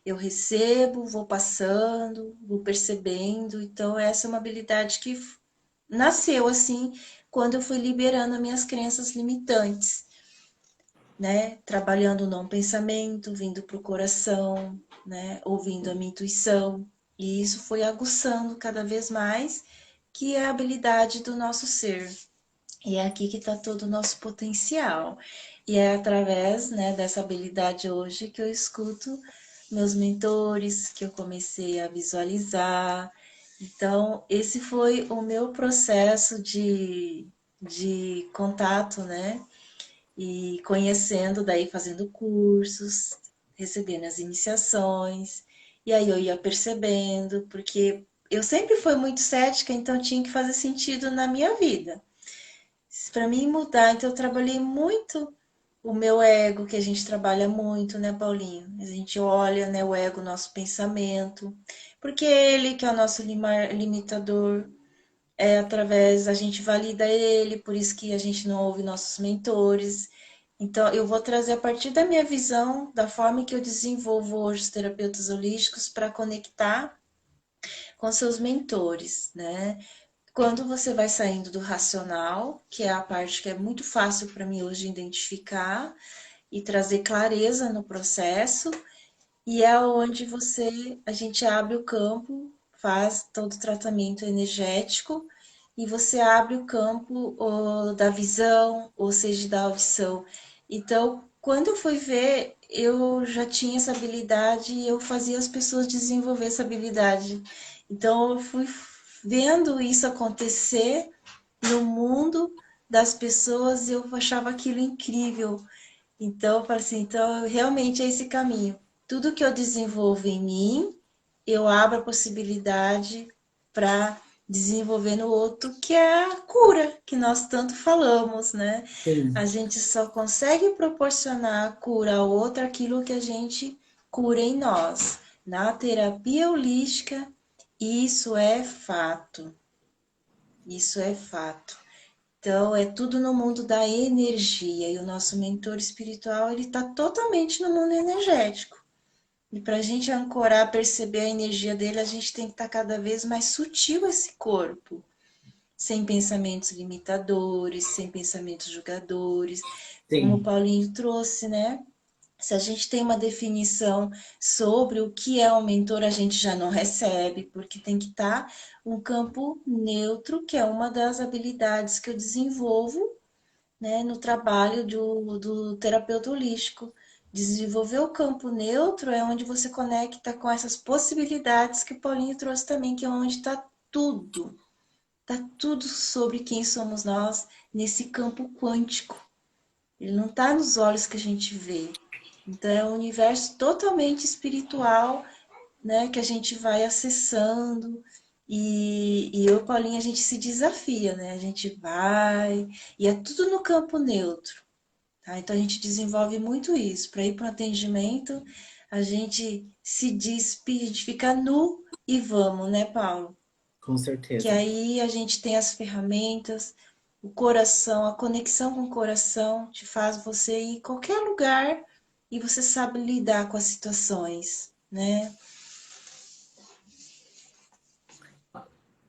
Eu recebo, vou passando, vou percebendo. Então, essa é uma habilidade que nasceu assim quando eu fui liberando as minhas crenças limitantes. né? Trabalhando o não pensamento, vindo para o coração, né? Ouvindo a minha intuição. E isso foi aguçando cada vez mais, que é a habilidade do nosso ser. E é aqui que está todo o nosso potencial. E é através, né, dessa habilidade hoje que eu escuto meus mentores, que eu comecei a visualizar. Então, esse foi o meu processo de contato, né? E conhecendo, daí fazendo cursos, recebendo as iniciações. E aí eu ia percebendo, porque eu sempre fui muito cética, então tinha que fazer sentido na minha vida. Para mim mudar, então eu trabalhei muito o meu ego, que a gente trabalha muito, né, Paulinho? A gente olha, né, o ego, nosso pensamento, porque é ele que é o nosso limitador, é através, a gente valida ele, por isso que a gente não ouve nossos mentores. Então, eu vou trazer a partir da minha visão, da forma que eu desenvolvo hoje os terapeutas holísticos para conectar com seus mentores, né? Quando você vai saindo do racional, que é a parte que é muito fácil para mim hoje identificar e trazer clareza no processo, e é onde a gente abre o campo, faz todo o tratamento energético e você abre o campo da visão, ou seja, da audição. Então, quando eu fui ver, eu já tinha essa habilidade e eu fazia as pessoas desenvolver essa habilidade. Então, eu fui vendo isso acontecer no mundo das pessoas e eu achava aquilo incrível. Então, eu falei assim, então realmente é esse caminho. Tudo que eu desenvolvo em mim, eu abro a possibilidade para desenvolver no outro, que é a cura, que nós tanto falamos, né? Sim, A gente só consegue proporcionar a cura ao outro aquilo que a gente cura em nós. Na terapia holística, isso é fato. Isso é fato. Então, é tudo no mundo da energia e o nosso mentor espiritual ele está totalmente no mundo energético. E para a gente ancorar, perceber a energia dele, a gente tem que estar cada vez mais sutil esse corpo, sem pensamentos limitadores, sem pensamentos julgadores, como o sim, Paulinho trouxe, né? Se a gente tem uma definição sobre o que é um mentor, a gente já não recebe, porque tem que estar um campo neutro, que é uma das habilidades que eu desenvolvo, né, no trabalho do terapeuta holístico. Desenvolver o campo neutro é onde você conecta com essas possibilidades que o Paulinho trouxe também, que é onde está tudo. Está tudo sobre quem somos nós nesse campo quântico. Ele não está nos olhos que a gente vê. Então é um universo totalmente espiritual, né, que a gente vai acessando. E eu, Paulinha, a gente se desafia, né? A gente vai, e é tudo no campo neutro. Tá? Então a gente desenvolve muito isso. Para ir para o atendimento, a gente se despide, a gente fica nu e vamos, né, Paulo? com Que certeza. aí a gente tem as ferramentas, o coração, a conexão com o coração te faz você ir em qualquer lugar e você sabe lidar com as situações, né?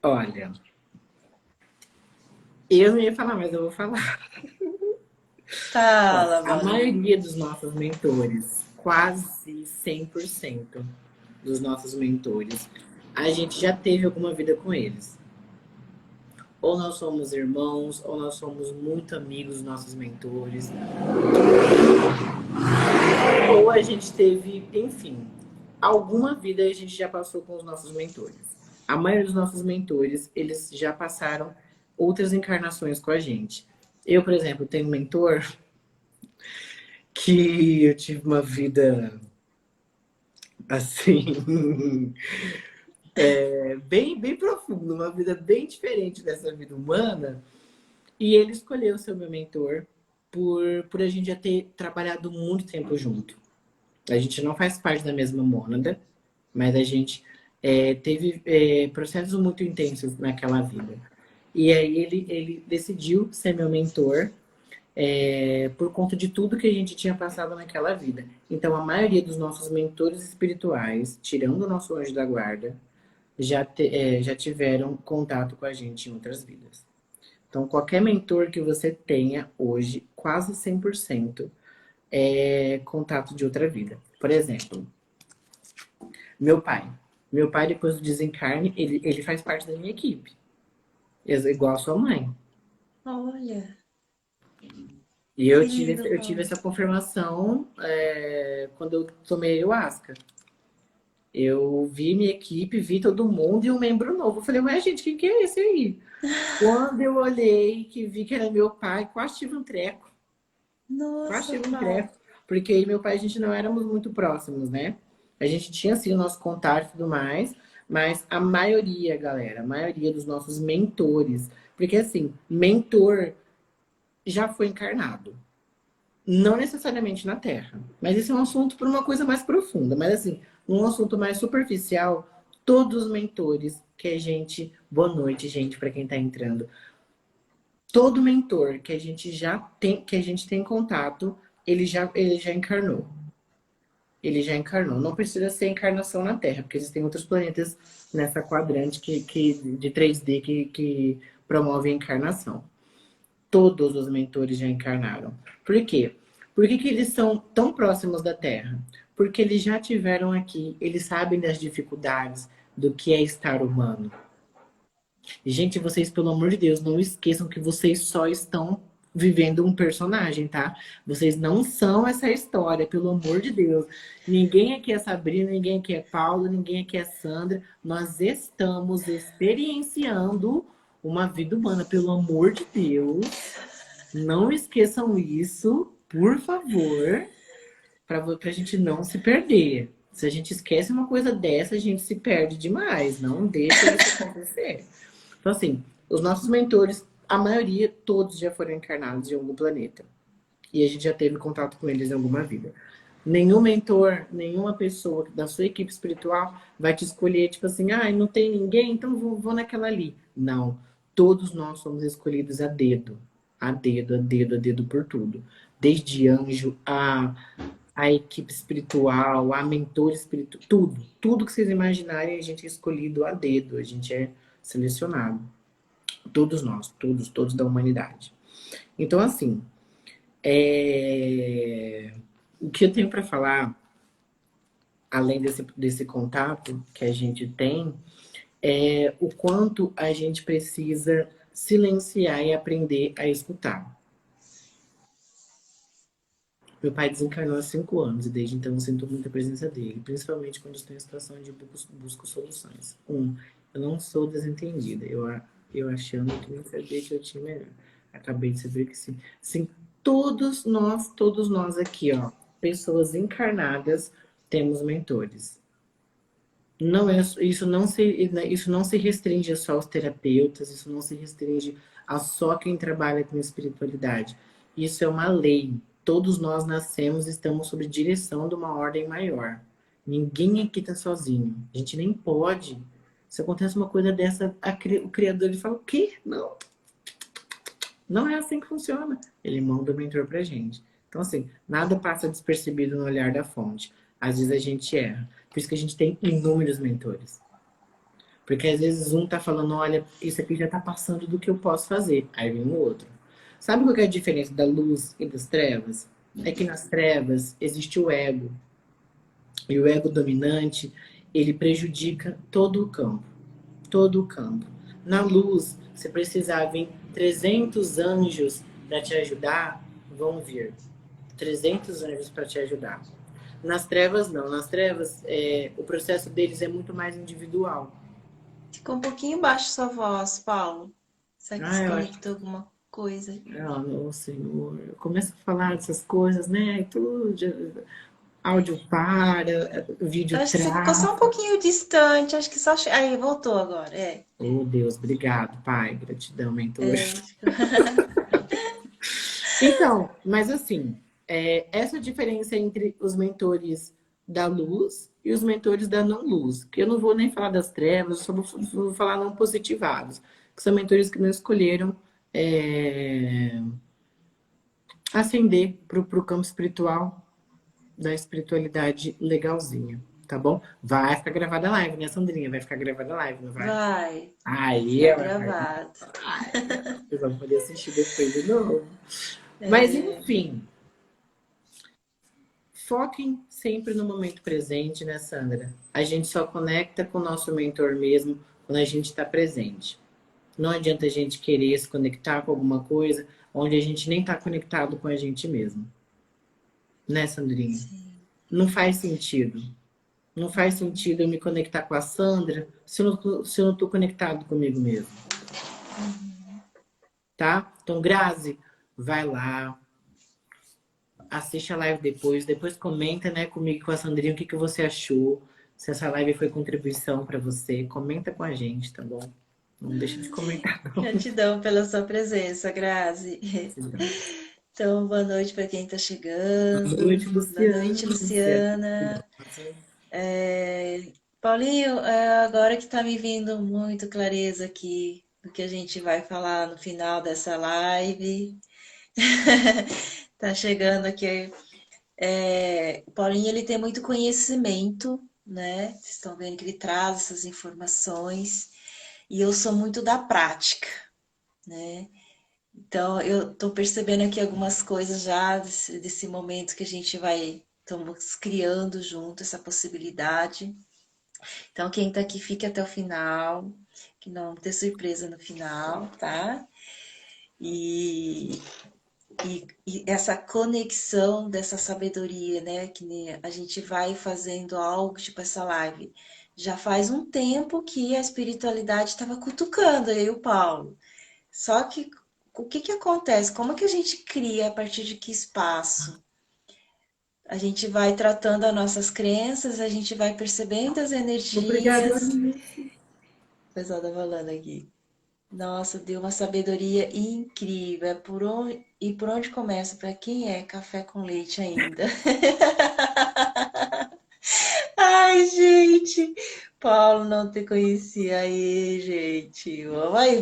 Olha, eu não ia falar, mas eu vou falar. Ó, Fala, a Paulinho. maioria dos nossos mentores, quase 100% dos nossos mentores, a gente já teve alguma vida com eles. Ou nós somos irmãos, ou nós somos muito amigos dos nossos mentores, ou a gente teve, enfim, alguma vida a gente já passou com os nossos mentores. A maioria dos nossos mentores, eles já passaram outras encarnações com a gente. Eu, por exemplo, tenho um mentor que eu tive uma vida assim, bem profunda, uma vida bem diferente dessa vida humana. E ele escolheu ser meu mentor por a gente já ter trabalhado muito tempo junto. A gente não faz parte da mesma mônada, mas a gente teve processos muito intensos naquela vida. E aí ele decidiu ser meu mentor por conta de tudo que a gente tinha passado naquela vida. Então, a maioria dos nossos mentores espirituais, tirando o nosso anjo da guarda, já tiveram contato com a gente em outras vidas. Então, qualquer mentor que você tenha hoje, quase 100%, contato de outra vida. Por exemplo, meu pai. Meu pai, depois do desencarne, ele faz parte da minha equipe. Igual a sua mãe. Olha, E que eu lindo, tive Paulo. essa confirmação quando eu tomei ayahuasca. Eu vi minha equipe, vi todo mundo e um membro novo. Eu falei, ué, gente, quem que é esse aí? Quando eu olhei, que vi que era meu pai, quase tive um treco. Quase Nossa, tive um Paulo. treco. Porque aí meu pai e a gente não éramos muito próximos, né? A gente tinha, assim, o nosso contato e tudo mais. Mas a maioria, galera, a maioria dos nossos mentores... Porque, assim, mentor já foi encarnado. Não necessariamente na Terra. Mas esse é um assunto para uma coisa mais profunda. Mas, assim, um assunto mais superficial, todos os mentores que a gente. Boa noite, gente, para quem está entrando. Todo mentor que a gente já tem, que a gente tem contato, ele já encarnou. Ele já encarnou. Não precisa ser encarnação na Terra, porque existem outros planetas nessa quadrante de 3D que promovem a encarnação. Todos os mentores já encarnaram. Por quê? Por que eles são tão próximos da Terra? Porque eles já tiveram aqui, eles sabem das dificuldades do que é estar humano. Gente, vocês, pelo amor de Deus, não esqueçam que vocês só estão vivendo um personagem, tá? Vocês não são essa história, pelo amor de Deus. Ninguém aqui é Sabrina, ninguém aqui é Paulo, ninguém aqui é Sandra. Nós estamos experienciando uma vida humana, pelo amor de Deus. Não esqueçam isso, por favor, para a gente não se perder. Se a gente esquece uma coisa dessa, a gente se perde demais. Não deixa isso acontecer. Então, assim, os nossos mentores, a maioria, todos já foram encarnados em algum planeta. E a gente já teve contato com eles em alguma vida. Nenhum mentor, nenhuma pessoa da sua equipe espiritual vai te escolher, tipo assim, ah, não tem ninguém, então vou naquela ali. Não. Todos nós somos escolhidos a dedo. A dedo, a dedo, a dedo por tudo. Desde anjo a equipe espiritual, a mentor espiritual, tudo. Tudo que vocês imaginarem, a gente é escolhido a dedo, a gente é selecionado. Todos nós, todos da humanidade. Então, assim, o que eu tenho para falar, além desse contato que a gente tem, é o quanto a gente precisa silenciar e aprender a escutar. Meu pai desencarnou há 5 anos e desde então eu sinto muita presença dele, principalmente quando estou em situação de busco soluções. Eu não sou desentendida, eu achando que nem sabia que eu tinha melhor. Acabei de saber que sim. Sim, todos nós aqui, ó, pessoas encarnadas, temos mentores. Não é, isso não se restringe só aos terapeutas, isso não se restringe a só quem trabalha com espiritualidade. Isso é uma lei. Todos nós nascemos e estamos sob direção de uma ordem maior. Ninguém aqui está sozinho. A gente nem pode. Se acontece uma coisa dessa, o criador ele fala: o quê? Não, não é assim que funciona. Ele manda o mentor pra gente. Então, assim, nada passa despercebido no olhar da fonte. Às vezes a gente erra. Por isso que a gente tem inúmeros mentores. Porque às vezes um tá falando, olha, isso aqui já tá passando do que eu posso fazer. Aí vem o outro. Sabe qual que é a diferença da luz e das trevas? É que nas trevas existe o ego. E o ego dominante, ele prejudica todo o campo. Todo o campo. Na luz, se precisar vir 300 anjos para te ajudar, vão vir. 300 anjos para te ajudar. Nas trevas, não. Nas trevas, o processo deles é muito mais individual. Ficou um pouquinho baixo sua voz, Paulo. Será que Ah, eu acho. desconectou alguma coisa? Ah, meu senhor. Eu começo a falar dessas coisas, né? E tudo. Áudio para, Eu vídeo acho que você ficou só um trava. pouquinho distante. Acho que só. Aí, voltou agora. É. Oh, Deus, obrigado, Pai. Gratidão, mentor. É. Então, mas assim, essa diferença entre os mentores da luz e os mentores da não luz, que eu não vou nem falar das trevas, eu só vou falar não positivados, que são mentores que não escolheram ascender para o campo espiritual da espiritualidade legalzinha, tá bom? Vai ficar gravada a live, né, Sandrinha? Vai ficar gravada a live, não vai? Vai. Aí Ficar ela vai. gravado. Vocês vão poder assistir depois de novo. Mas É. enfim, foquem sempre no momento presente, né, Sandra? A gente só conecta com o nosso mentor mesmo quando a gente está presente. Não adianta a gente querer se conectar com alguma coisa onde a gente nem está conectado com a gente mesmo. Né, Sandrinha? Sim. Não faz sentido. Não faz sentido eu me conectar com a Sandra se eu não estou conectado comigo mesmo. Tá? Então, Grazi, vai lá, assiste a live depois comenta, né, comigo e com a Sandrinha o que você achou. Se essa live foi contribuição para você, comenta com a gente, tá bom? Não deixa de comentar, não. Gratidão pela sua presença, Grazi. Então, boa noite para quem está Boa chegando. noite, Boa Luciana. noite, Luciana. Paulinho, agora que está me vindo muito clareza aqui do que a gente vai falar no final dessa live. Tá chegando aqui. O Paulinho, ele tem muito conhecimento, né? Vocês estão vendo que ele traz essas informações. E eu sou muito da prática, né? Então, eu tô percebendo aqui algumas coisas já desse momento que a gente vai, estamos criando junto essa possibilidade. Então, quem tá aqui, fique até o final, que não vamos ter surpresa no final, tá? E, e essa conexão dessa sabedoria, né? Que a gente vai fazendo algo, tipo essa live. Já faz um tempo que a espiritualidade estava cutucando eu e o Paulo. Só que o que que acontece? Como que a gente cria a partir de que espaço? A gente vai tratando as nossas crenças, a gente vai percebendo as Obrigada, energias. Anilce. O pessoal tá falando aqui. Nossa, deu uma sabedoria incrível. E por onde começa? Para quem é café com leite ainda? Ai, gente. Paulo, não te conhecia aí, gente.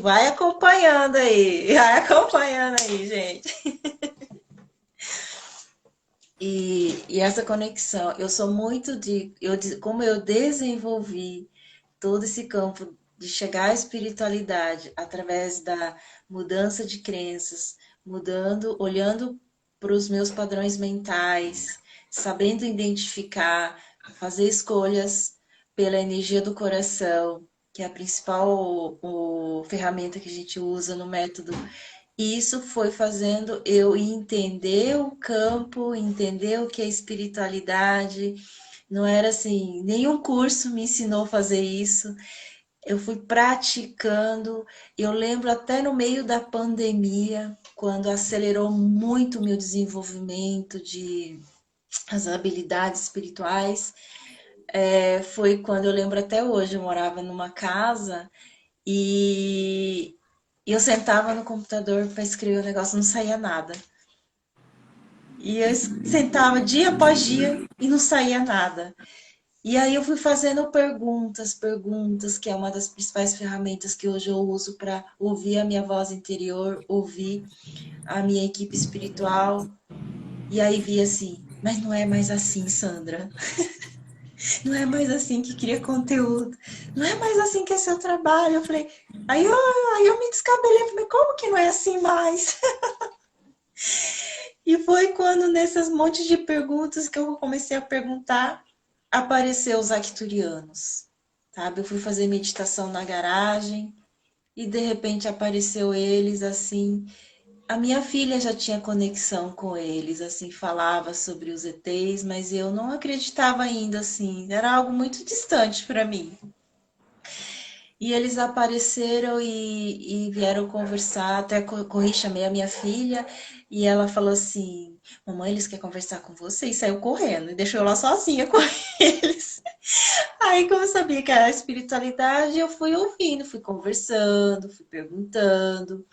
Vai acompanhando aí. Vai acompanhando aí, gente. E essa conexão, eu sou muito como eu desenvolvi todo esse campo de chegar à espiritualidade através da mudança de crenças, mudando, olhando para os meus padrões mentais, sabendo identificar, fazer escolhas pela energia do coração, que é a principal ferramenta que a gente usa no método. E isso foi fazendo eu entender o campo, entender o que é espiritualidade. Não era assim, nenhum curso me ensinou a fazer isso. Eu fui praticando. Eu lembro até no meio da pandemia, quando acelerou muito o meu desenvolvimento de as habilidades espirituais. Foi quando eu lembro até hoje, eu morava numa casa e eu sentava no computador para escrever o negócio, não saía nada. E eu sentava dia após dia e não saía nada. E aí eu fui fazendo perguntas, que é uma das principais ferramentas que hoje eu uso para ouvir a minha voz interior, ouvir a minha equipe espiritual. E aí vi assim, mas não é mais assim, Sandra. Não é mais assim que cria conteúdo. Não é mais assim que é seu trabalho. Eu falei, aí eu me descabelei, falei, como que não é assim mais? E foi quando nessas montes de perguntas que eu comecei a perguntar, apareceu os arcturianos, sabe? Eu fui fazer meditação na garagem e de repente apareceu eles assim. A minha filha já tinha conexão com eles, assim, falava sobre os ETs, mas eu não acreditava ainda assim, era algo muito distante para mim. E eles apareceram e vieram conversar, até corri, chamei a minha filha e ela falou assim: Mamãe, eles querem conversar com você? E saiu correndo e deixou eu lá sozinha com eles. Aí, como eu sabia que era a espiritualidade, eu fui ouvindo, fui conversando, fui perguntando.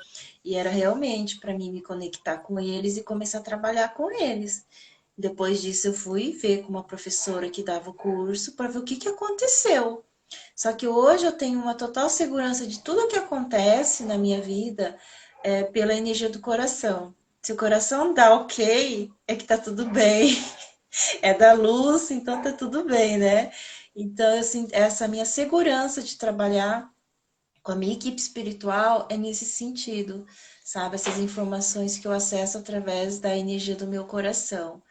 E era realmente para mim me conectar com eles e começar a trabalhar com eles. Depois disso, eu fui ver com uma professora que dava o curso para ver o que, que aconteceu. Só que hoje eu tenho uma total segurança de tudo o que acontece na minha vida pela energia do coração. Se o coração dá ok, é que tá tudo bem. É da luz, então tá tudo bem, né? Então, assim, essa minha segurança de trabalhar com a minha equipe espiritual é nesse sentido, sabe? Essas informações que eu acesso através da energia do meu coração.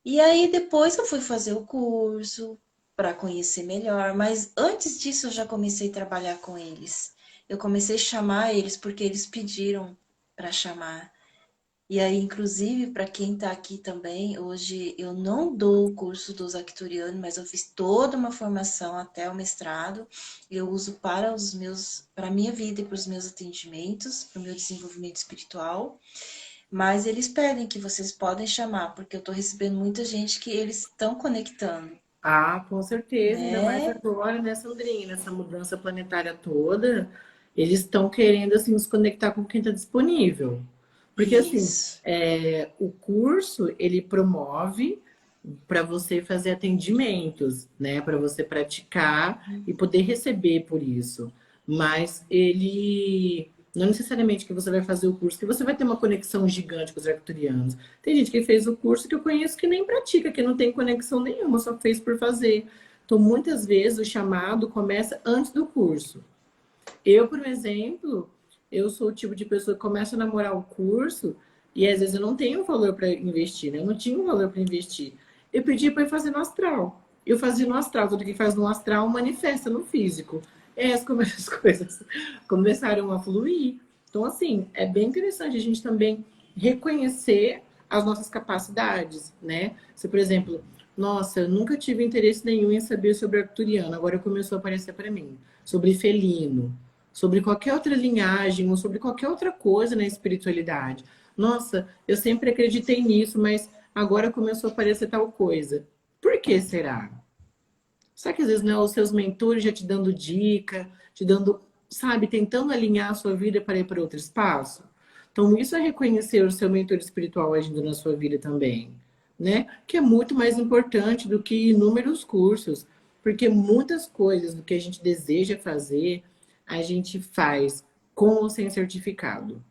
E aí depois eu fui fazer o curso para conhecer melhor, mas antes disso eu já comecei a trabalhar com eles. Eu comecei a chamar eles porque eles pediram para chamar. E aí, inclusive, para quem está aqui também, hoje eu não dou o curso dos Arcturianos, mas eu fiz toda uma formação até o mestrado. Eu uso para a minha vida e para os meus atendimentos, para o meu desenvolvimento espiritual. Mas eles pedem que vocês podem chamar, porque eu estou recebendo muita gente que eles estão conectando, Ah, com certeza, ainda mais né? agora, né, Sandrinha, nessa mudança planetária toda, eles estão querendo, assim, se conectar com quem está disponível. Porque, assim, Isso. o curso, ele promove para você fazer atendimentos, né, para você praticar e poder receber por isso. Mas ele, não necessariamente que você vai fazer o curso, que você vai ter uma conexão gigante com os arcturianos. Tem gente que fez o curso que eu conheço que nem pratica, que não tem conexão nenhuma, só fez por fazer. Então, muitas vezes o chamado começa antes do curso. Eu, por exemplo, eu sou o tipo de pessoa que começa a namorar o curso e às vezes eu não tenho valor para investir, né? Eu não tinha um valor para investir. Eu pedi para ir fazer no astral. Eu fazia no astral, tudo que faz no astral manifesta no físico. É, como as coisas começaram a fluir. Então, assim, é bem interessante a gente também reconhecer as nossas capacidades, né? Se, por exemplo, nossa, eu nunca tive interesse nenhum em saber sobre arcturiano, agora começou a aparecer para mim, sobre felino, sobre qualquer outra linhagem ou sobre qualquer outra coisa na espiritualidade. Nossa, eu sempre acreditei nisso, mas agora começou a aparecer tal coisa. Por que será? Será que às vezes não é os seus mentores já te dando dica, te dando, sabe, tentando alinhar a sua vida para ir para outro espaço? Então, isso é reconhecer o seu mentor espiritual agindo na sua vida também, né? Que é muito mais importante do que inúmeros cursos, porque muitas coisas do que a gente deseja fazer, a gente faz com ou sem certificado.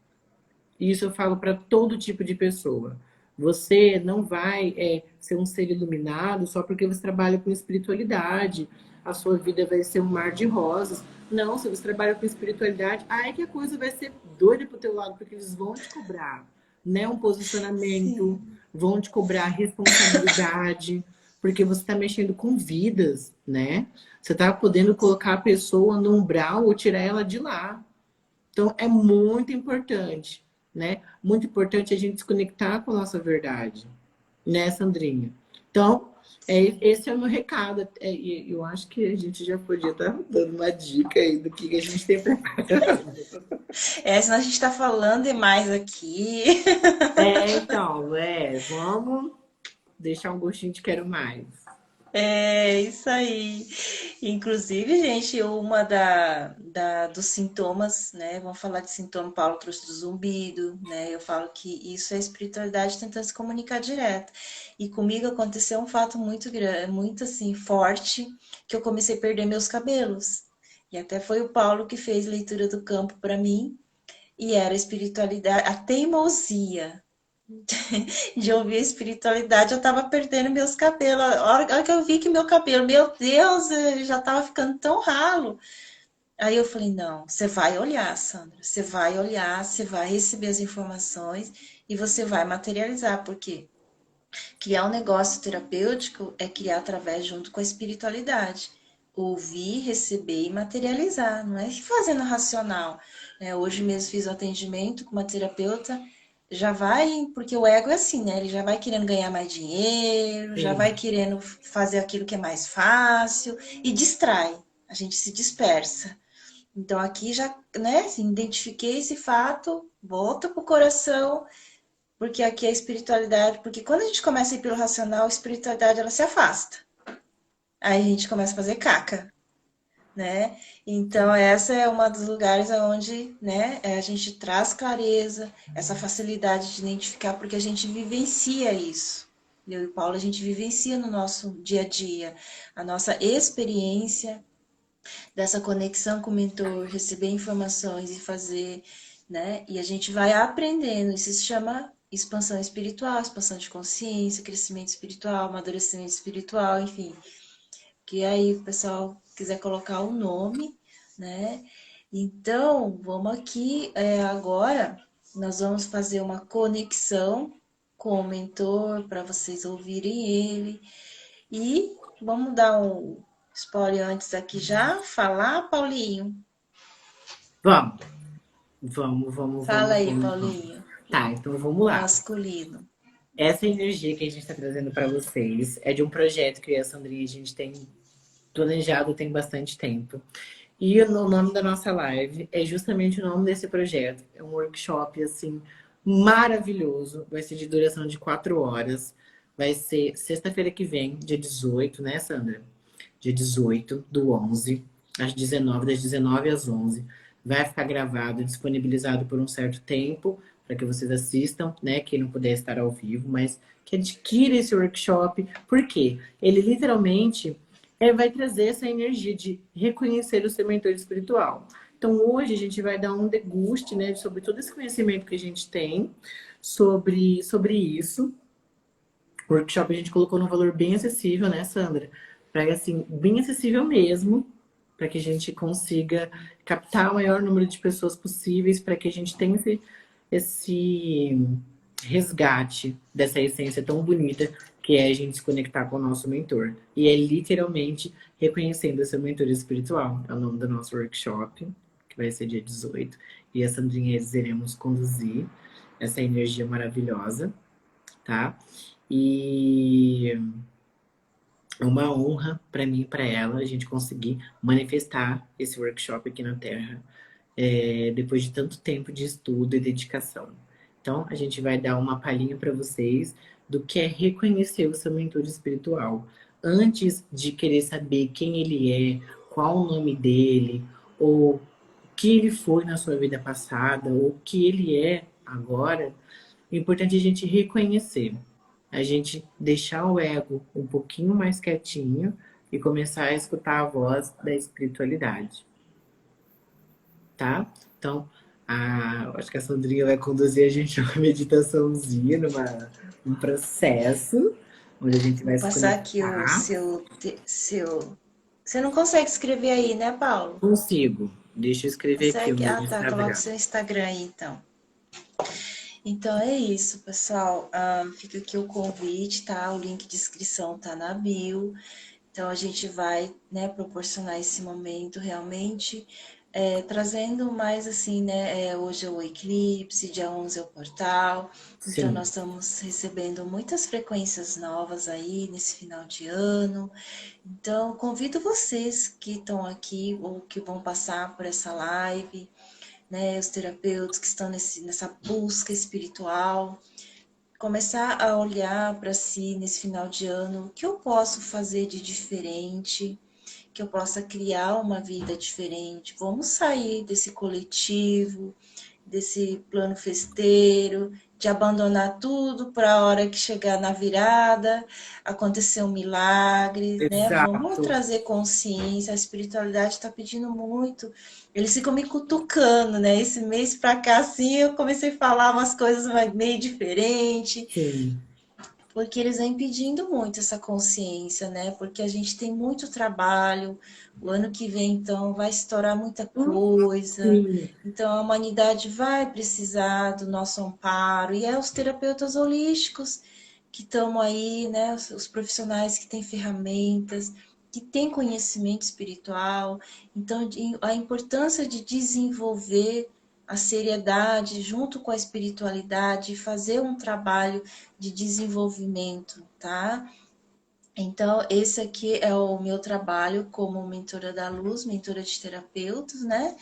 E isso eu falo para todo tipo de pessoa. Você não vai ser um ser iluminado só porque você trabalha com espiritualidade. A sua vida vai ser um mar de rosas. Não, se você trabalha com espiritualidade, aí que a coisa vai ser doida pro teu lado, porque eles vão te cobrar, né? Um posicionamento, Sim. vão te cobrar responsabilidade, porque você está mexendo com vidas, né? Você está podendo colocar a pessoa no umbral ou tirar ela de lá. Então, é muito importante, né? Muito importante a gente se conectar com a nossa verdade, né, Sandrinha? Então, esse é o meu recado. Eu acho que a gente já podia estar dando uma dica aí do que a gente tem preparado. É, senão a gente está falando demais aqui. Então, vamos deixar um gostinho de quero mais. É isso aí. Inclusive, gente, uma dos sintomas, né? Vamos falar de sintoma, Paulo trouxe do zumbido, né? Eu falo que isso é a espiritualidade tentando se comunicar direto. E comigo aconteceu um fato muito grande, muito assim, forte, que eu comecei a perder meus cabelos. E até foi o Paulo que fez leitura do campo para mim, e era a espiritualidade, a teimosia de ouvir a espiritualidade, eu tava perdendo meus cabelos. A hora que eu vi que meu cabelo, meu Deus, ele já tava ficando tão ralo. Aí eu falei, não, você vai olhar, Sandra, você vai olhar, você vai receber as informações e você vai materializar, porque criar um negócio terapêutico é criar através junto com a espiritualidade. Ouvir, receber e materializar, não é fazendo racional. Hoje mesmo fiz um atendimento com uma terapeuta, já vai, porque o ego é assim, né? Ele já vai querendo ganhar mais dinheiro, já vai Sim. querendo fazer aquilo que é mais fácil e distrai. A gente se dispersa. Então aqui já, né, assim, identifiquei esse fato, volta pro coração, porque aqui é a espiritualidade, porque quando a gente começa a ir pelo racional, a espiritualidade ela se afasta. Aí a gente começa a fazer caca, né? Então essa é uma dos lugares onde, né, a gente traz clareza, essa facilidade de identificar, porque a gente vivencia isso. Eu e o Paulo, a gente vivencia no nosso dia a dia, a nossa experiência dessa conexão com o mentor, receber informações e fazer, né? E a gente vai aprendendo. Isso se chama expansão espiritual, expansão de consciência, crescimento espiritual, amadurecimento espiritual, enfim. Que aí o pessoal quiser colocar o nome, né? Então, vamos aqui agora, nós vamos fazer uma conexão com o mentor para vocês ouvirem ele. E vamos dar um spoiler antes aqui já? Falar, Paulinho? Vamos, vamos, vamos, Fala vamos, aí, vamos, vamos. Paulinho. Tá, então vamos lá. Masculino. Essa energia que a gente está trazendo para vocês é de um projeto que eu e a Sandrinha a gente tem planejado tem bastante tempo. E o nome da nossa live é justamente o nome desse projeto. É um workshop, assim, maravilhoso. Vai ser de duração de 4 horas. Vai ser sexta-feira que vem, dia 18, né, Sandra? Dia 18 do 11, às 19, das 19 às 11. Vai ficar gravado, disponibilizado por um certo tempo, para que vocês assistam, né? Quem não puder estar ao vivo, mas que adquira esse workshop. Por quê? Ele literalmente vai trazer essa energia de reconhecer o seu mentor espiritual. Então, hoje a gente vai dar um deguste, né, sobre todo esse conhecimento que a gente tem sobre isso. O workshop a gente colocou num valor bem acessível, né, Sandra? Para assim, bem acessível mesmo, para que a gente consiga captar o maior número de pessoas possíveis, para que a gente tenha esse resgate dessa essência tão bonita que é a gente se conectar com o nosso mentor. E é literalmente reconhecendo o seu mentor espiritual. É o nome do nosso workshop, que vai ser dia 18. E a Sandrinha e eles iremos conduzir essa energia maravilhosa, tá? E é uma honra para mim e para ela a gente conseguir manifestar esse workshop aqui na Terra, depois de tanto tempo de estudo e dedicação. Então, a gente vai dar uma palhinha para vocês do que é reconhecer o seu mentor espiritual. Antes de querer saber quem ele é, qual o nome dele, ou o que ele foi na sua vida passada, ou o que ele é agora, é importante a gente reconhecer. A gente deixar o ego um pouquinho mais quietinho e começar a escutar a voz da espiritualidade, tá? Então, acho que a Sandrinha vai conduzir a gente a uma meditaçãozinha, um processo, onde a gente Vou vai se passar aqui o conectar. seu. Você não consegue escrever aí, né, Paulo? Consigo. Deixa eu escrever aqui o Consegue? meu Ah, tá. Coloca o Instagram. seu Instagram aí, então. Então é isso, pessoal. Fica aqui o convite, tá? O link de inscrição tá na bio. Então a gente vai, né, proporcionar esse momento realmente, trazendo mais assim, né? Hoje é o eclipse, dia 11 é o portal. Então Sim. nós estamos recebendo muitas frequências novas aí nesse final de ano. Então convido vocês que estão aqui ou que vão passar por essa live, né, os terapeutas que estão nessa busca espiritual, começar a olhar para si nesse final de ano, o que eu posso fazer de diferente, que eu possa criar uma vida diferente. Vamos sair desse coletivo, desse plano festeiro, de abandonar tudo para a hora que chegar na virada, acontecer um milagre, né? Vamos Exato. trazer consciência, a espiritualidade está pedindo muito. Eles ficam me cutucando, né? Esse mês para cá, assim, eu comecei a falar umas coisas meio diferentes, Sim. porque eles vêm pedindo muito essa consciência, né? Porque a gente tem muito trabalho, o ano que vem, então, vai estourar muita coisa, Sim. então a humanidade vai precisar do nosso amparo, e é os terapeutas holísticos que estão aí, né? Os profissionais que têm ferramentas, que têm conhecimento espiritual, então a importância de desenvolver a seriedade junto com a espiritualidade, fazer um trabalho de desenvolvimento, tá? Então, esse aqui é o meu trabalho como mentora da luz, mentora de terapeutas, né?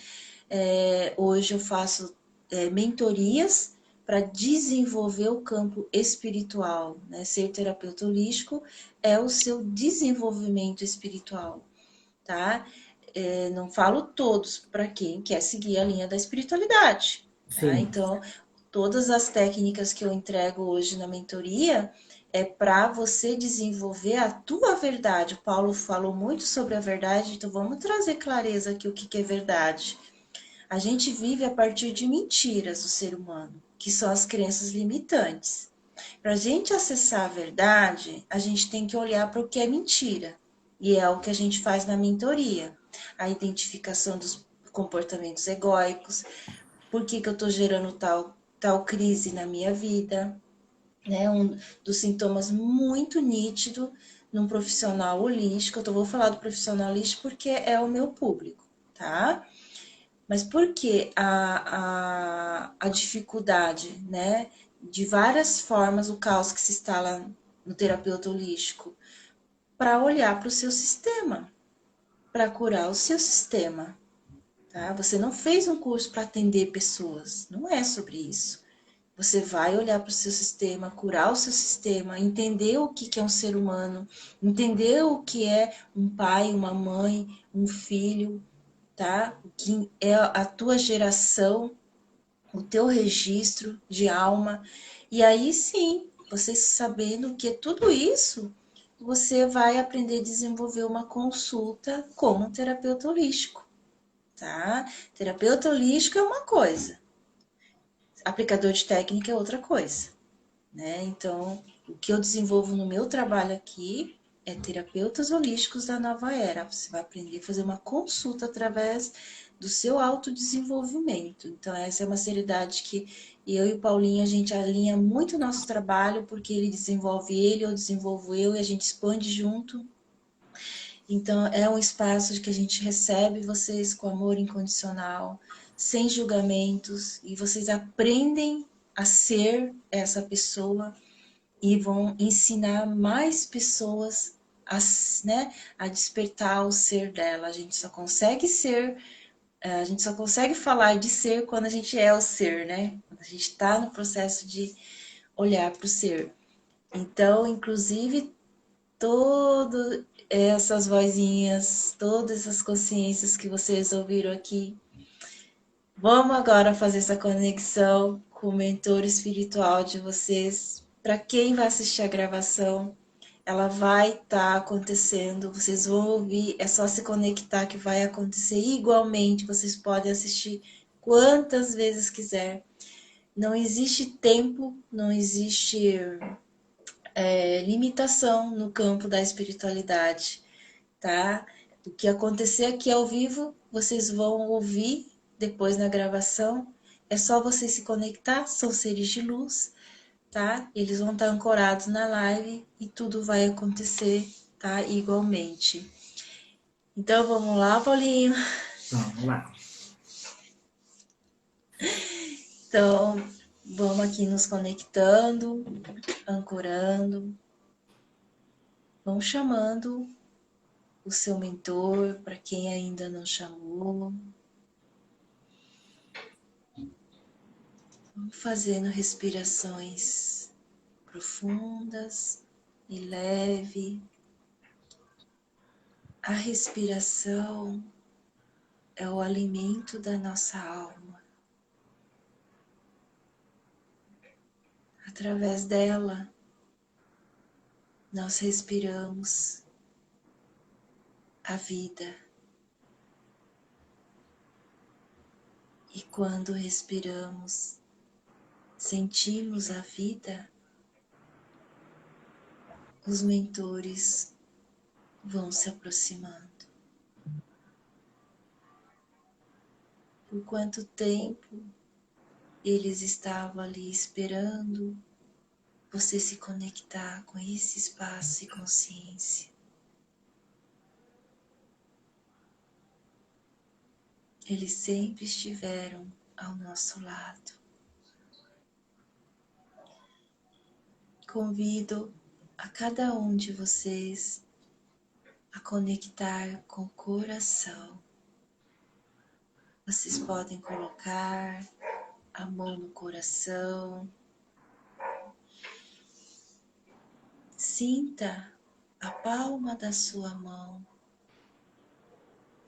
Hoje eu faço mentorias para desenvolver o campo espiritual, né? Ser terapeuta holístico é o seu desenvolvimento espiritual, tá? Não falo todos para quem quer seguir a linha da espiritualidade, tá? Sim. Então, todas as técnicas que eu entrego hoje na mentoria é para você desenvolver a tua verdade. O Paulo falou muito sobre a verdade, então vamos trazer clareza aqui o que é verdade. A gente vive a partir de mentiras, o ser humano, que são as crenças limitantes. Para a gente acessar a verdade, a gente tem que olhar para o que é mentira. E é o que a gente faz na mentoria. A identificação dos comportamentos egóicos, por que eu estou gerando tal crise na minha vida, né? Um dos sintomas muito nítido num profissional holístico. Eu vou falar do profissional holístico porque é o meu público, tá? Mas por que a dificuldade, né? De várias formas, o caos que se instala no terapeuta holístico para olhar para o seu sistema, para curar o seu sistema, tá? Você não fez um curso para atender pessoas, não é sobre isso. Você vai olhar para o seu sistema, curar o seu sistema, entender o que é um ser humano, entender o que é um pai, uma mãe, um filho, tá? O que é a tua geração, o teu registro de alma. E aí sim, você sabendo que é tudo isso, você vai aprender a desenvolver uma consulta como um terapeuta holístico, tá? Terapeuta holístico é uma coisa, aplicador de técnica é outra coisa, né? Então, o que eu desenvolvo no meu trabalho aqui é terapeutas holísticos da nova era. Você vai aprender a fazer uma consulta através do seu autodesenvolvimento. Então, essa é uma seriedade que eu e o Paulinho, a gente alinha muito o nosso trabalho, porque ele desenvolve ele, eu desenvolvo eu, e a gente expande junto. Então, é um espaço que a gente recebe vocês com amor incondicional, sem julgamentos, e vocês aprendem a ser essa pessoa e vão ensinar mais pessoas a, né, a despertar o ser dela. A gente só consegue ser, a gente só consegue falar de ser quando a gente é o ser, né? Quando a gente está no processo de olhar para o ser. Então, inclusive, todas essas vozinhas, todas essas consciências que vocês ouviram aqui, vamos agora fazer essa conexão com o mentor espiritual de vocês. Para quem vai assistir a gravação, ela vai estar acontecendo, vocês vão ouvir, é só se conectar que vai acontecer igualmente, vocês podem assistir quantas vezes quiser. Não existe tempo, não existe limitação no campo da espiritualidade, tá? O que acontecer aqui ao vivo, vocês vão ouvir depois na gravação. É só vocês se conectar, são seres de luz, tá? Eles vão estar ancorados na live e tudo vai acontecer, tá? Igualmente. Então vamos lá, Paulinho. Vamos lá. Então vamos aqui nos conectando, ancorando. Vão chamando o seu mentor para quem ainda não chamou. Vamos fazendo respirações profundas e leve. A respiração é o alimento da nossa alma. Através dela, nós respiramos a vida. E quando respiramos, sentimos a vida, os mentores vão se aproximando. Por quanto tempo eles estavam ali esperando você se conectar com esse espaço e consciência. Eles sempre estiveram ao nosso lado. Convido a cada um de vocês a conectar com o coração. Vocês podem colocar a mão no coração. Sinta a palma da sua mão,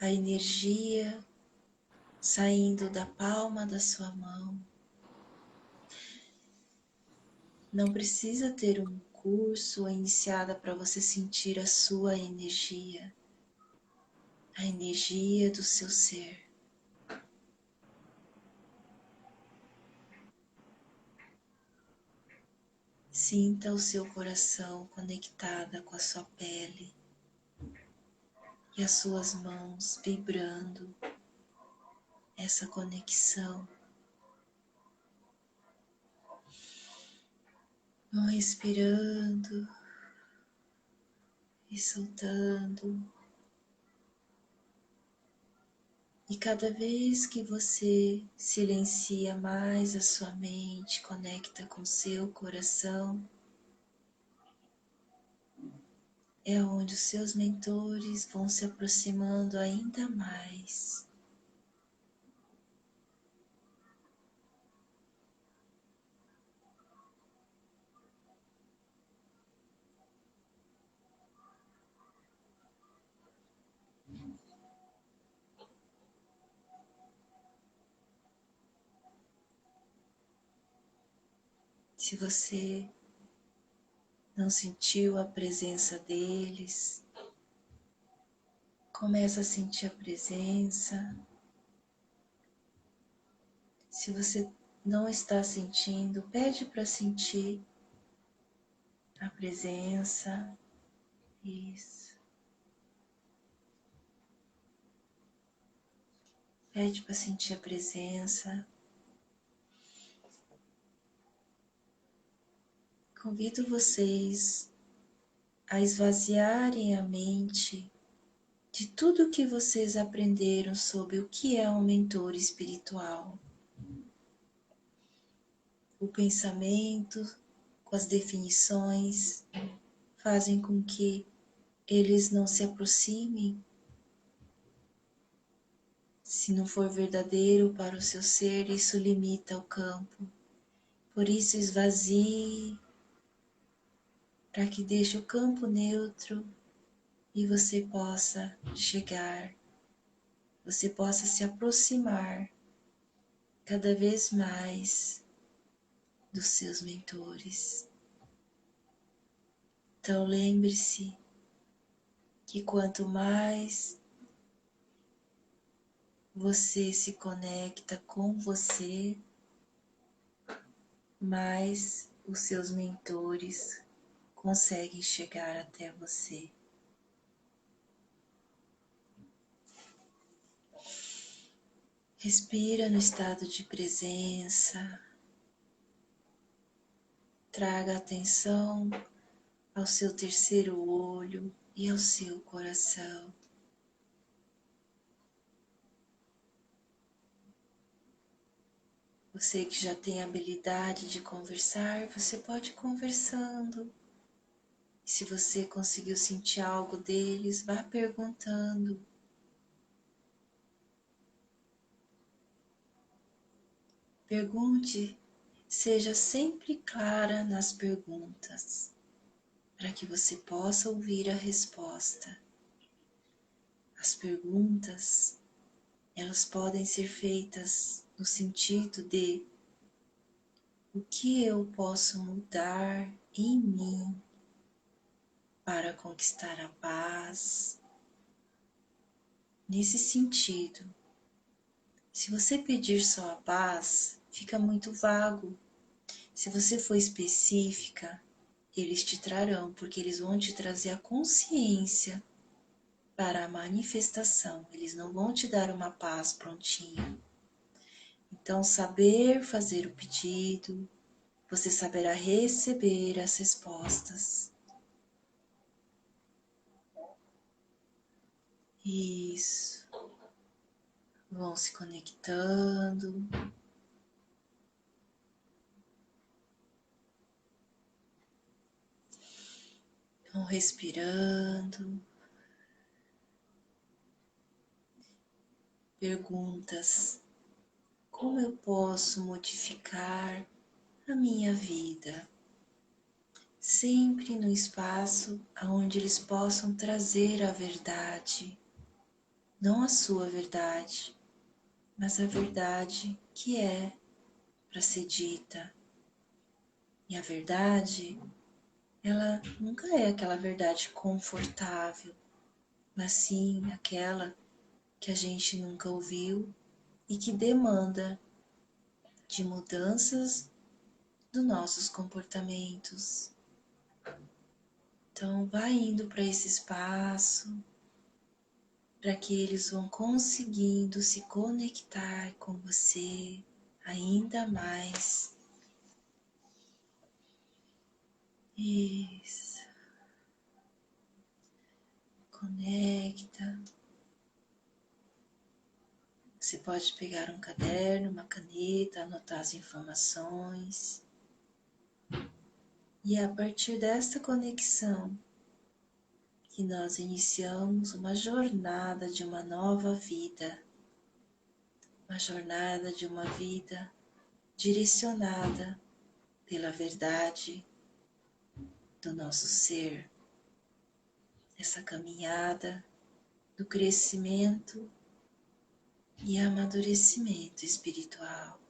a energia saindo da palma da sua mão. Não precisa ter um curso ou iniciada para você sentir a sua energia, a energia do seu ser. Sinta o seu coração conectada com a sua pele e as suas mãos vibrando essa conexão. Vão respirando e soltando. E cada vez que você silencia mais a sua mente, conecta com seu coração, é onde os seus mentores vão se aproximando ainda mais. Se você não sentiu a presença deles, começa a sentir a presença. Se você não está sentindo, pede para sentir a presença. Isso. Pede para sentir a presença. Convido vocês a esvaziarem a mente de tudo que vocês aprenderam sobre o que é um mentor espiritual. O pensamento, com as definições, fazem com que eles não se aproximem. Se não for verdadeiro para o seu ser, isso limita o campo. Por isso, esvazie, para que deixe o campo neutro e você possa chegar, você possa se aproximar cada vez mais dos seus mentores. Então lembre-se que quanto mais você se conecta com você, mais os seus mentores conseguem chegar até você. Respira no estado de presença, traga atenção ao seu terceiro olho e ao seu coração. Você que já tem a habilidade de conversar, você pode ir conversando. E se você conseguiu sentir algo deles, vá perguntando. Pergunte, seja sempre clara nas perguntas, para que você possa ouvir a resposta. As perguntas, elas podem ser feitas no sentido de o que eu posso mudar em mim para conquistar a paz. Nesse sentido, se você pedir só a paz, fica muito vago. Se você for específica, eles te trarão, porque eles vão te trazer a consciência para a manifestação. Eles não vão te dar uma paz prontinha. Então, saber fazer o pedido, você saberá receber as respostas. Isso. Vão se conectando. Vão respirando. Perguntas: como eu posso modificar a minha vida? Sempre no espaço onde eles possam trazer a verdade, não a sua verdade, mas a verdade que é para ser dita. E a verdade, ela nunca é aquela verdade confortável, mas sim aquela que a gente nunca ouviu e que demanda de mudanças dos nossos comportamentos. Então, vai indo para esse espaço, para que eles vão conseguindo se conectar com você ainda mais. Isso. Conecta. Você pode pegar um caderno, uma caneta, anotar as informações. E é a partir desta conexão que nós iniciamos uma jornada de uma nova vida. Uma jornada de uma vida direcionada pela verdade do nosso ser. Essa caminhada do crescimento e amadurecimento espiritual,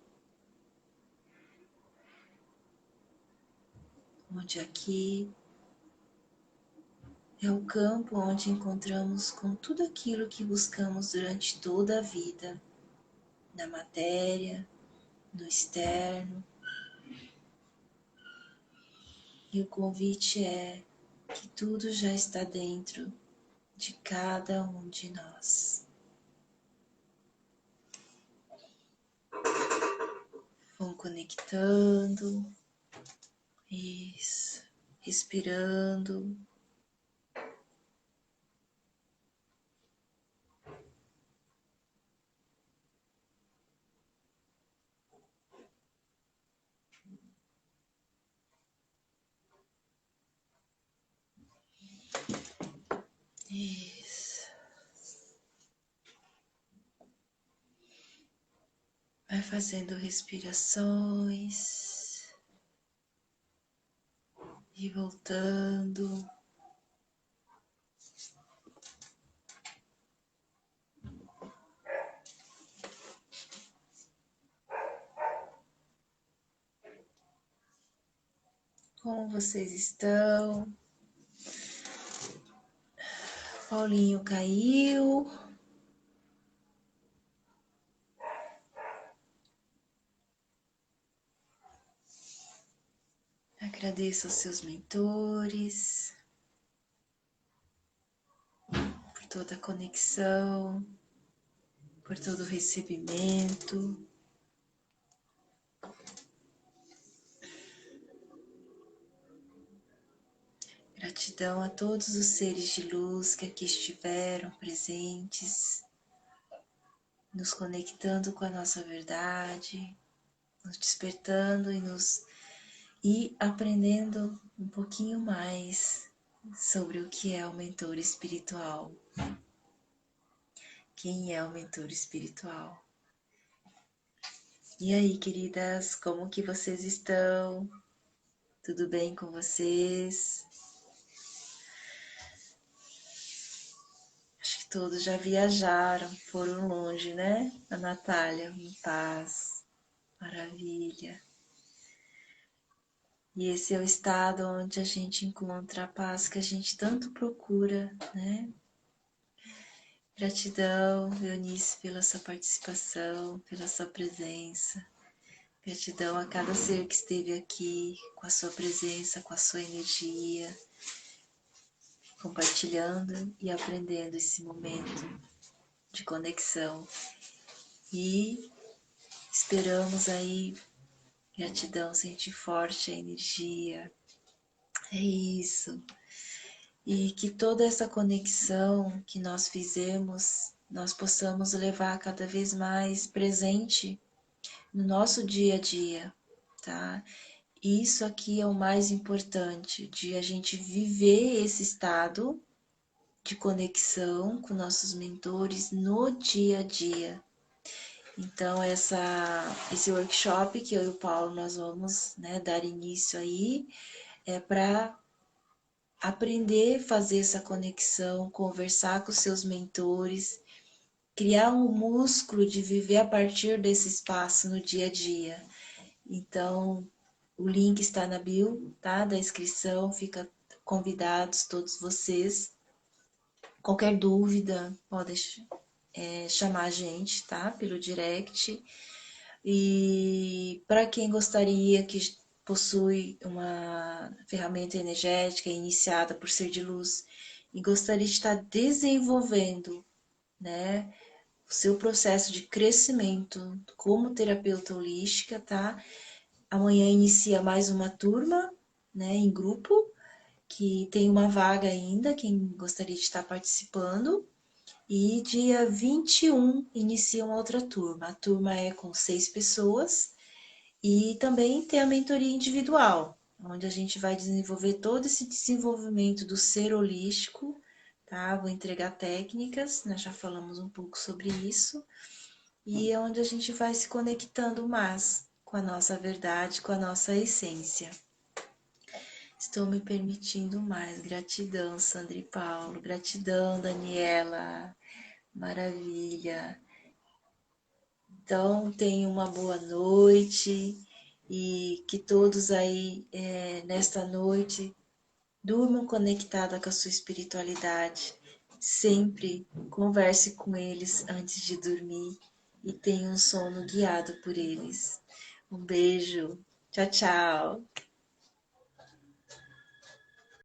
onde aqui é o campo onde encontramos com tudo aquilo que buscamos durante toda a vida, na matéria, no externo. E o convite é que tudo já está dentro de cada um de nós. Vão conectando, isso, respirando. Isso. Vai fazendo respirações e voltando. Como vocês estão? Paulinho caiu. Agradeço aos seus mentores por toda a conexão, por todo o recebimento. Gratidão a todos os seres de luz que aqui estiveram presentes, nos conectando com a nossa verdade, nos despertando e aprendendo um pouquinho mais sobre o que é o mentor espiritual. Quem é o mentor espiritual? E aí, queridas, como que vocês estão? Tudo bem com vocês? Acho que todos já viajaram, foram longe, né? A Natália, em paz, maravilha. E esse é o estado onde a gente encontra a paz que a gente tanto procura, né? Gratidão, Eunice, pela sua participação, pela sua presença. Gratidão a cada ser que esteve aqui, com a sua presença, com a sua energia, compartilhando e aprendendo esse momento de conexão. E esperamos aí, gratidão, sentir forte a energia. É isso. E que toda essa conexão que nós fizemos, nós possamos levar cada vez mais presente no nosso dia a dia, tá? Isso aqui é o mais importante, de a gente viver esse estado de conexão com nossos mentores no dia a dia. Então, esse workshop que eu e o Paulo nós vamos, né, dar início aí, é para aprender a fazer essa conexão, conversar com seus mentores, criar um músculo de viver a partir desse espaço no dia a dia. Então, o link está na bio, tá? Da inscrição, fica convidados todos vocês. Qualquer dúvida, pode chamar a gente, tá? Pelo direct. E para quem gostaria, que possui uma ferramenta energética iniciada por ser de luz e gostaria de estar desenvolvendo, né, o seu processo de crescimento como terapeuta holística, tá? Amanhã inicia mais uma turma, né, em grupo, que tem uma vaga ainda, quem gostaria de estar participando. E dia 21 inicia uma outra turma. A turma é com 6 pessoas e também tem a mentoria individual, onde a gente vai desenvolver todo esse desenvolvimento do ser holístico, tá? Vou entregar técnicas, nós já falamos um pouco sobre isso, e é onde a gente vai se conectando mais com a nossa verdade, com a nossa essência. Estou me permitindo mais. Gratidão, Sandra e Paulo. Gratidão, Daniela. Maravilha. Então, tenha uma boa noite e que todos aí, nesta noite, durmam conectados com a sua espiritualidade. Sempre converse com eles antes de dormir e tenha um sono guiado por eles. Um beijo. Tchau, tchau.